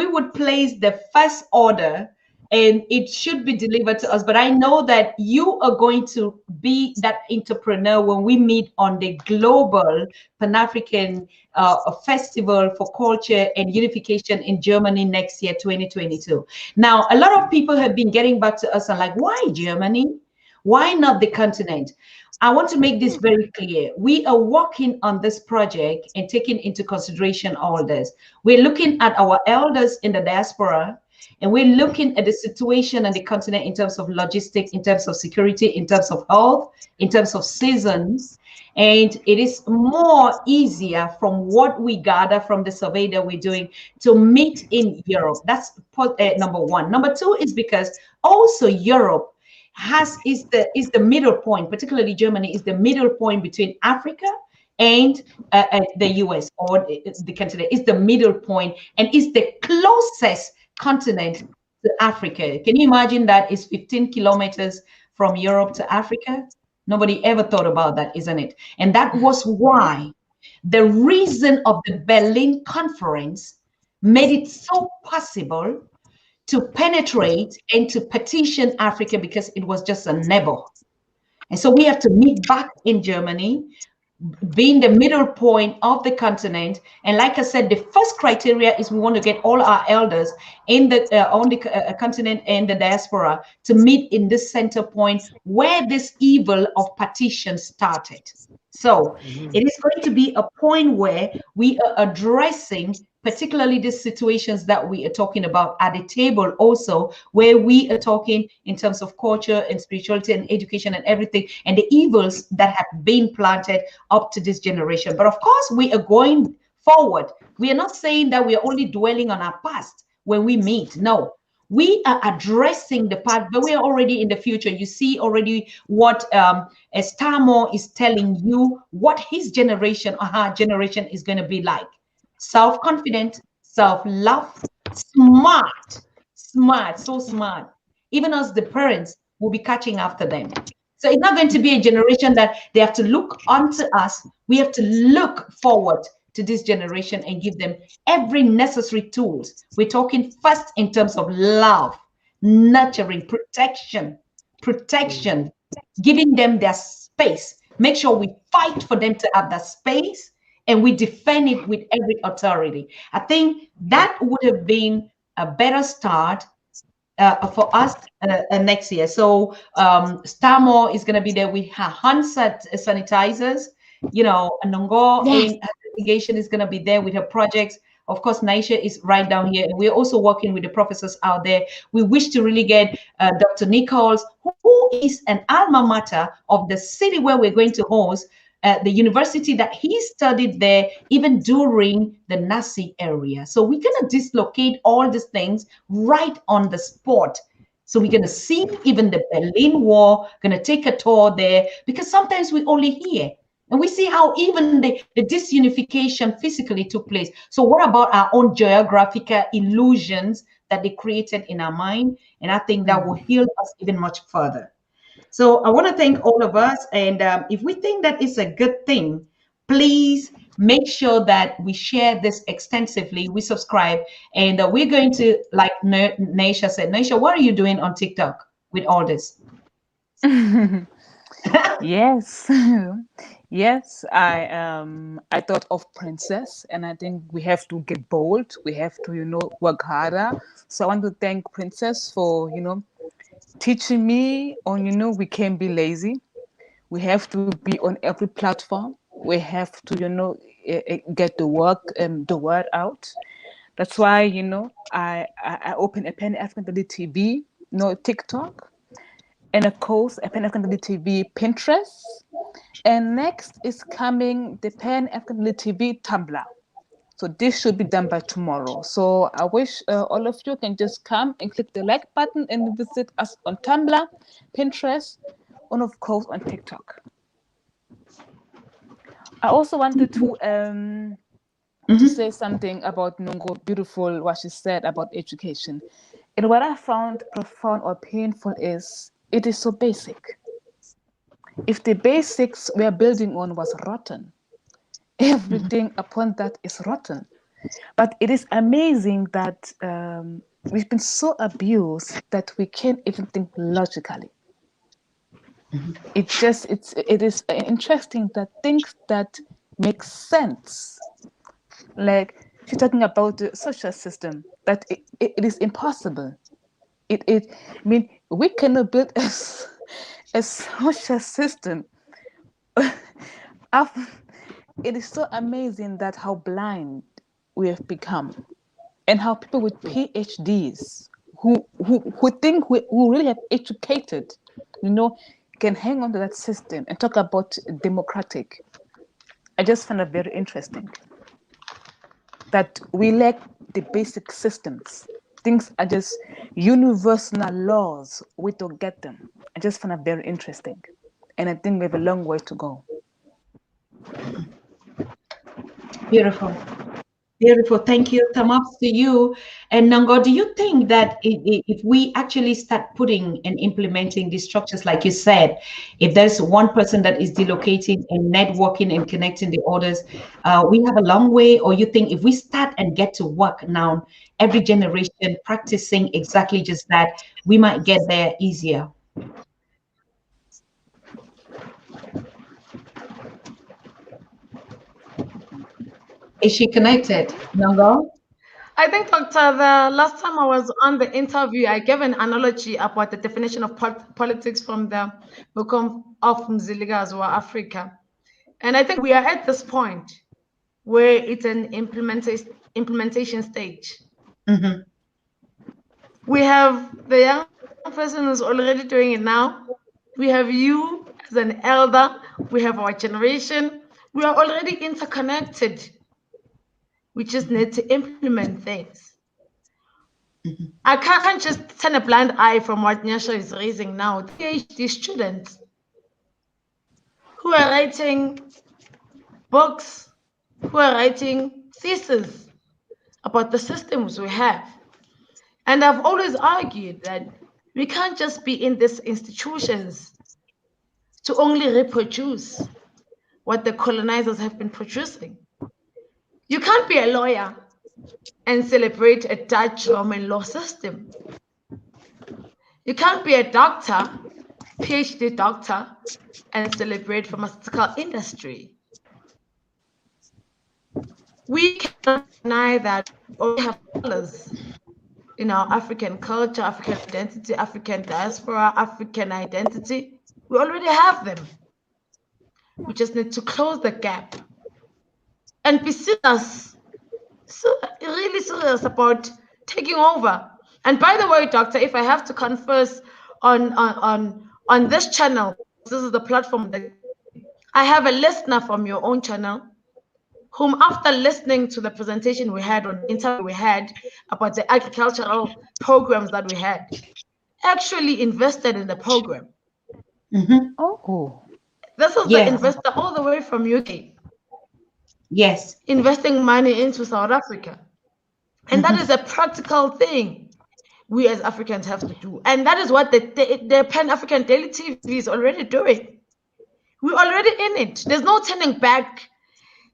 would place the first order and it should be delivered to us. But I know that you are going to be that entrepreneur when we meet on the global Pan-African Festival for Culture and Unification in Germany next year, 2022. Now, a lot of people have been getting back to us and like, why Germany? Why not the continent? I want to make this very clear. We are working on this project and taking into consideration all this. We're looking at our elders in the diaspora, and we're looking at the situation on the continent in terms of logistics, in terms of security, in terms of health, in terms of seasons. And it is more easier from what we gather from the survey that we're doing to meet in Europe. That's number one. Number two is because also Europe is the middle point, particularly Germany is the middle point between Africa and the US, or the continent is the middle point and is the closest continent to Africa. Can you imagine that it's 15 kilometers from Europe to Africa? Nobody ever thought about that, isn't it? And that was why the reason of the Berlin Conference made it so possible to penetrate and to petition Africa, because it was just a neighbor. And so we have to meet back in Germany, being the middle point of the continent. And like I said, the first criteria is we want to get all our elders in the on the continent and the diaspora to meet in this center point where this evil of partition started. So it is going to be a point where we are addressing particularly the situations that we are talking about at the table, also where we are talking in terms of culture and spirituality and education and everything, and the evils that have been planted up to this generation. But of course, we are going forward. We are not saying that we are only dwelling on our past when we meet. No, we are addressing the past, but we are already in the future. You see already what Stamo is telling you, what his generation or her generation is going to be like. Self-confident, self-love, smart, so smart. Even as the parents will be catching after them. So it's not going to be a generation that they have to look onto us. We have to look forward to this generation and give them every necessary tools. We're talking first in terms of love, nurturing, protection, giving them their space. Make sure we fight for them to have that space, and we defend it with every authority. I think that would have been a better start for us next year. So Stamo is going to be there with her hand sanitizers. You know, NHOGO investigation is going to be there with her projects. Of course, NYASHA is right down here. And we're also working with the professors out there. We wish to really get Dr. Nichols, who is an alma mater of the city where we're going to host, the university that he studied there, even during the Nazi area. So we're going to dislocate all these things right on the spot. So we're going to see even the Berlin Wall, going to take a tour there, because sometimes we only hear. And we see how even the disunification physically took place. So what about our own geographical illusions that they created in our mind? And I think that will heal us even much further. So I want to thank all of us. And if we think that it's a good thing, please make sure that we share this extensively. We subscribe. And we're going to, like NYASHA said, NYASHA, what are you doing on TikTok with all this? Yes. Yes, I thought of Princess, and I think we have to get bold. We have to, work harder. So I want to thank Princess for, teaching me on, we can't be lazy. We have to be on every platform. We have to, get the word out. That's why, I opened a Pan-African TV, TikTok, and of course, a Pan-African TV Pinterest. And next is coming the Pan-African TV Tumblr. So this should be done by tomorrow. So I wish all of you can just come and click the like button and visit us on Tumblr, Pinterest, and of course on TikTok. I also wanted to say something about NHOGO, beautiful, what she said about education. And what I found profound or painful is it is so basic. If the basics we are building on was rotten, everything upon that is rotten. But it is amazing that we've been so abused that we can't even think logically. It is interesting that things that make sense, like she's talking about the social system, that it is impossible. I mean, we cannot build a social system. It is so amazing that how blind we have become, and how people with PhDs who think who really have educated, can hang on to that system and talk about democratic. I just find it very interesting that we lack the basic systems. Things are just universal laws. We don't get them. I just find it very interesting. And I think we have a long way to go. Beautiful. Beautiful. Thank you. Thumb ups to you. And Nango, do you think that if we actually start putting and implementing these structures, like you said, if there's one person that is delocating and networking and connecting the others, we have a long way? Or you think if we start and get to work now, every generation practicing exactly just that, we might get there easier? Is she connected, Nango? I think, Doctor, the last time I was on the interview, I gave an analogy about the definition of politics from the MELKON of Mziligas or Africa. And I think we are at this point where it's an implementation stage. Mm-hmm. We have the young person who's already doing it now. We have you as an elder. We have our generation. We are already interconnected. We just need to implement things. Mm-hmm. I can't just turn a blind eye from what NYASHA is raising now. The PhD students who are writing books, who are writing theses about the systems we have. And I've always argued that we can't just be in these institutions to only reproduce what the colonizers have been producing. You can't be a lawyer and celebrate a Dutch Roman law system. You can't be a doctor, PhD doctor, and celebrate pharmaceutical industry. We cannot deny that we already have colors in our African culture, African identity, African diaspora, African identity. We already have them. We just need to close the gap and be serious, really serious about taking over. And by the way, Doctor, if I have to confess on this channel, this is the platform that I have a listener from your own channel, whom after listening to the presentation we had on interview we had about the agricultural programs that we had, actually invested in the program. Mm-hmm. Oh. This is the investor all the way from UK. Yes. Investing money into South Africa. And that is a practical thing we as Africans have to do. And that is what the Pan-African Daily TV is already doing. We're already in it. There's no turning back.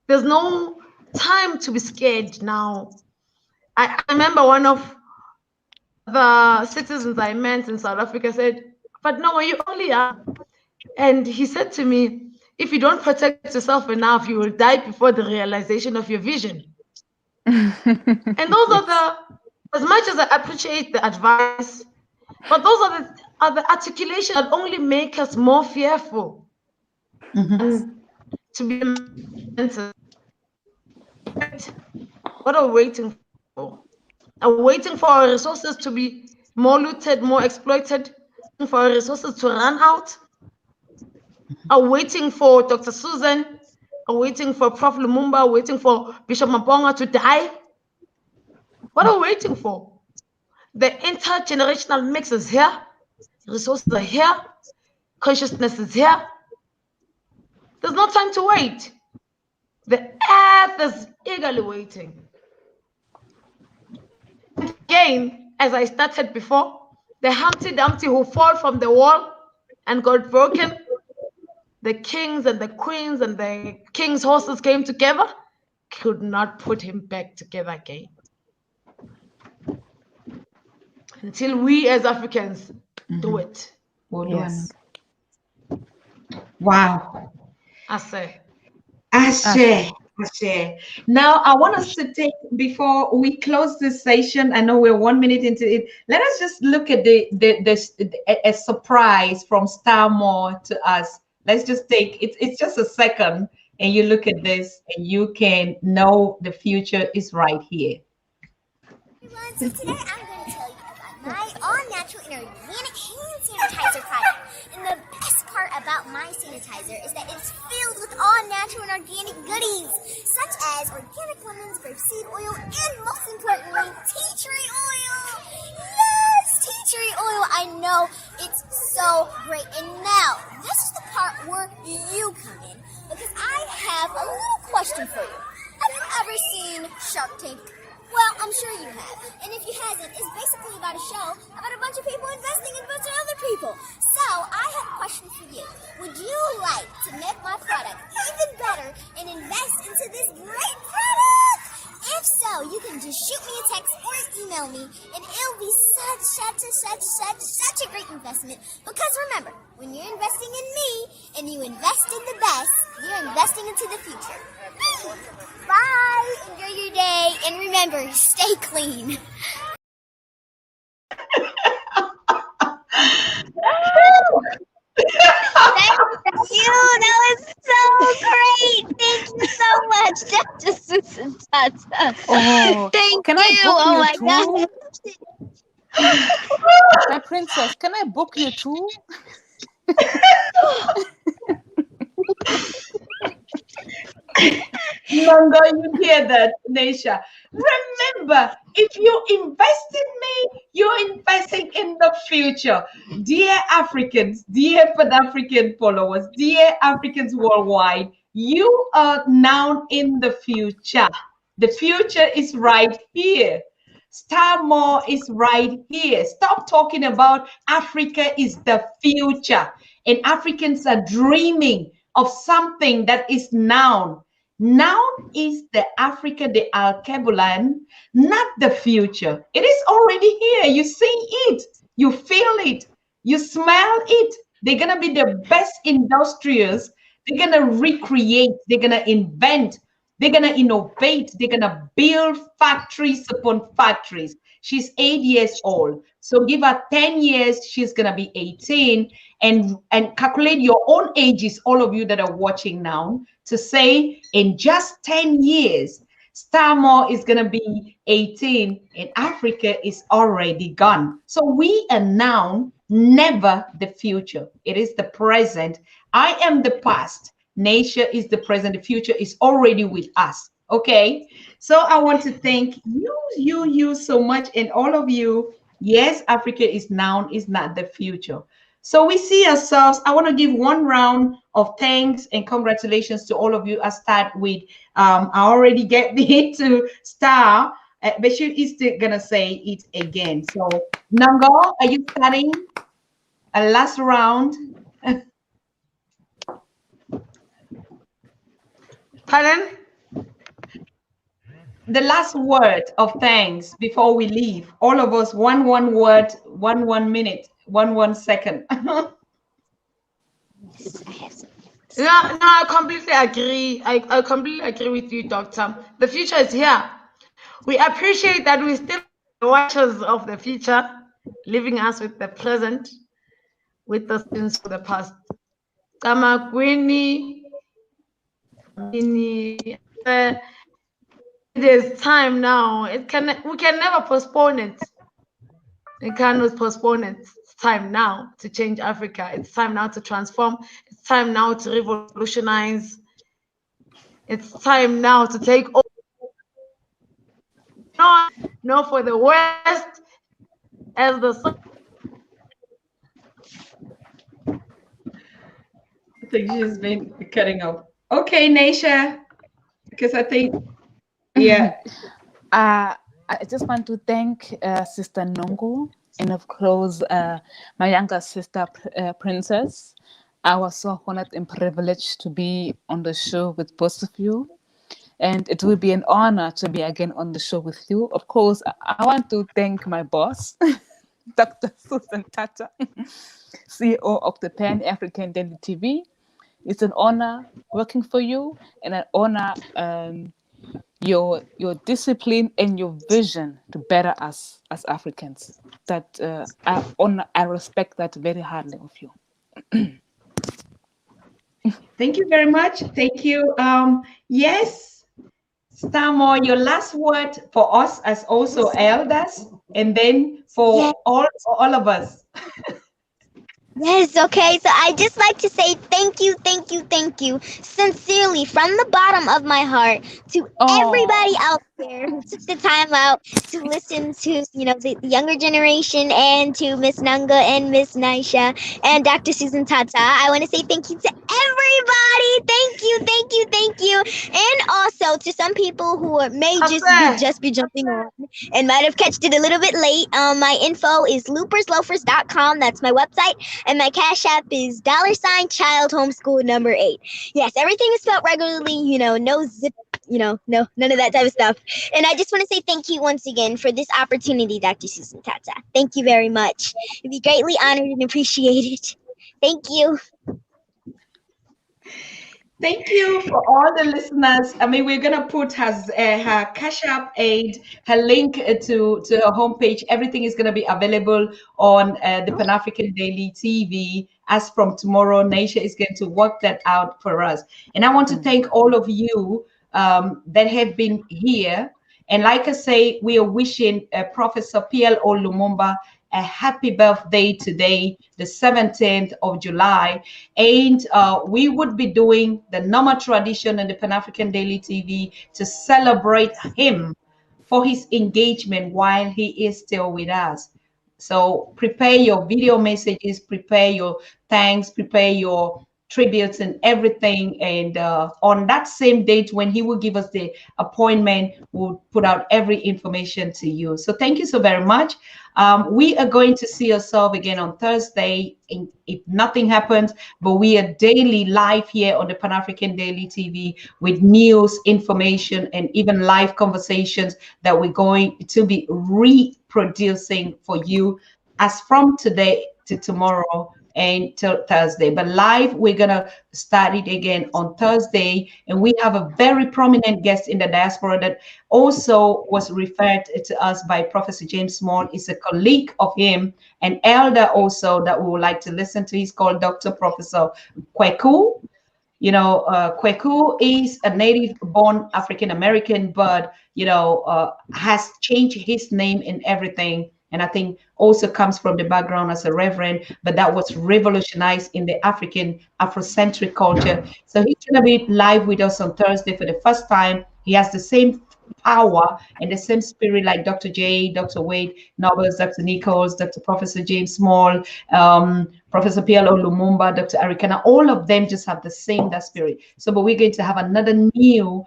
There's no time to be scared now. I remember one of the citizens I met in South Africa said, but no, you only are. And he said to me, if you don't protect yourself enough, you will die before the realization of your vision. And those are as much as I appreciate the advice, but those are the articulations that only make us more fearful. And to be what are we waiting for? Are we waiting for our resources to be more looted, more exploited, for our resources to run out? Are we waiting for Dr. Susan? Are we waiting for Prof. Lumumba? Are we waiting for Bishop Mabonga to die? What are we waiting for? The intergenerational mix is here. Resources are here. Consciousness is here. There's no time to wait. The earth is eagerly waiting. And again, as I started before, the Humpty Dumpty who fall from the wall and got broken, the kings and the queens and the king's horses came together, could not put him back together again. until we as Africans do it. We'll do Yes. it. Wow. I say. Ashe. Ashe. Now, I want us to take, before we close this session, I know we're 1 minute into it. Let us just look at a surprise from Starmore to us. Let's just take it's just a second, and you look at this, and you can know the future is right here. Everyone, so today I'm going to tell you about my all-natural and organic hand sanitizer product. And the best part about my sanitizer is that it's filled with all natural and organic goodies, such as organic lemons, grapeseed oil, and most importantly, tea tree oil. Yes, tea tree oil. I know, it's so great. And now, this is the part where you come in, because I have a little question for you. Have you ever seen Shark Tank? Well, I'm sure you have. And if you hasn't, it's basically about a show about a bunch of people investing in a bunch of other people. So, I have a question for you. Would you like to make my product even better and invest into this great product? If so, you can just shoot me a text or email me, and it'll be such a great investment. Because remember, when you're investing in me and you invest in the best, you're investing into the future. Bye! Enjoy your day, and remember, stay clean. Thank you. That was so great. Thank you so much, Dr. Susan Tata. Oh, Thank can you. I book Oh you my too? God. My princess, can I book you too? Longer you hear that, Nesha. Remember, if you invest in me, you're investing in the future. Dear Africans, dear Pan African followers, dear Africans worldwide, you are now in the future. The future is right here. Starmore is right here. Stop talking about Africa is the future. And Africans are dreaming of something that is now. Now is the Africa, the Alkebulan, not the future. It is already here. You see it, you feel it, you smell it. They're going to be the best industrials. They're going to recreate, they're going to invent, they're going to innovate, they're going to build factories upon factories. She's 8 years old. So give her 10 years, she's going to be 18. And calculate your own ages, all of you that are watching now, to say in just 10 years, Starmore is going to be 18 and Africa is already gone. So we are now never the future. It is the present. I am the past. Nature is the present. The future is already with us. Okay. So I want to thank you so much, and all of you. Yes, Africa is now, is not the future. So we see ourselves. I want to give one round of thanks and congratulations to all of you. I start with, I already get it to Star, but she is still going to say it again. So Nango, are you starting a last round? Pardon? The last word of thanks before we leave. All of us, one word, one minute, one second. No, I completely agree. I completely agree with you, Doctor. The future is here. We appreciate that we still the watchers of the future, leaving us with the present, with the sins of the past. Kamakwini, it is time now. We can never postpone it. We cannot postpone it. It's time now to change Africa. It's time now to transform. It's time now to revolutionize. It's time now to take over. No, for the West as the sun. I think she's been cutting off. Okay, Naisha, because I think, yeah. I just want to thank Sister NHOGO and, of course, my younger sister, Princess. I was so honored and privileged to be on the show with both of you. And it will be an honor to be again on the show with you. Of course, I want to thank my boss, Dr. Susan Tata, CEO of the Pan-African Daily TV. It's an honor working for you, and an honor your discipline and your vision to better us as Africans. That I respect that very highly of you. Thank you very much. Thank you. Yes, Stamo, your last word for us as also elders, and then for Yes. all of us. Yes, okay. So I just like to say thank you, thank you, thank you, sincerely from the bottom of my heart to everybody out there who took the time out to listen to, the younger generation, and to Miss Nanga and Miss Naisha and Dr. Susan Tata. I want to say thank you to everybody. Thank you, thank you, thank you. And also to some people who may just be jumping on and might have catched it a little bit late. My info is loopersloafers.com. That's my website. And my Cash App is $child homeschool number 8. Yes, everything is spelled regularly, no zip, no, none of that type of stuff. And I just want to say thank you once again for this opportunity, Dr. Susan Tata. Thank you very much. I'd be greatly honored and appreciated. Thank you. Thank you for all the listeners. I mean, we're gonna put her Cash App aid, her link to her homepage. Everything is gonna be available on the Pan African Daily TV. As from tomorrow, Naisha is going to work that out for us. And I want to thank all of you that have been here. And like I say, we are wishing Professor P.L.O. Lumumba a happy birthday today, the 17th of July. And we would be doing the normal tradition on the Pan-African Daily TV to celebrate him for his engagement while he is still with us. So prepare your video messages, prepare your thanks, prepare your tributes and everything. And on that same date, when he will give us the appointment, we'll put out every information to you. So thank you so very much. We are going to see ourselves again on Thursday, if nothing happens, but we are daily live here on the Pan African Daily TV with news, information, and even live conversations that we're going to be reproducing for you as from today to tomorrow and till Thursday. But live, we're gonna start it again on Thursday, and we have a very prominent guest in the diaspora that also was referred to us by Professor James Small. Is a colleague of him, an elder also that we would like to listen to. He's called Dr. Professor Kweku. Kweku is a native-born African-American, but, has changed his name and everything. And I think also comes from the background as a reverend, but that was revolutionized in the Afrocentric culture. So he's going to be live with us on Thursday for the first time. He has the same power and the same spirit like Dr. J, Dr. Wade Nobles, Dr. Nichols, Dr. Professor James Small, Professor P.L.O. Lumumba, Dr. Arikana, all of them just have the same that spirit. So, but we're going to have another new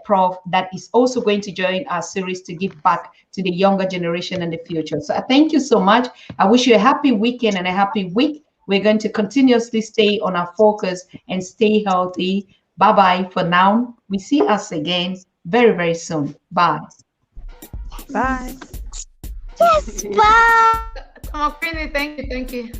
prof that is also going to join our series to give back to the younger generation in the future. So I thank you so much. I wish you a happy weekend and a happy week. We're going to continuously stay on our focus and stay healthy. Bye-bye for now. We see us again very, very soon. Bye. Bye. Yes, bye. Come on, Queenie. Thank you.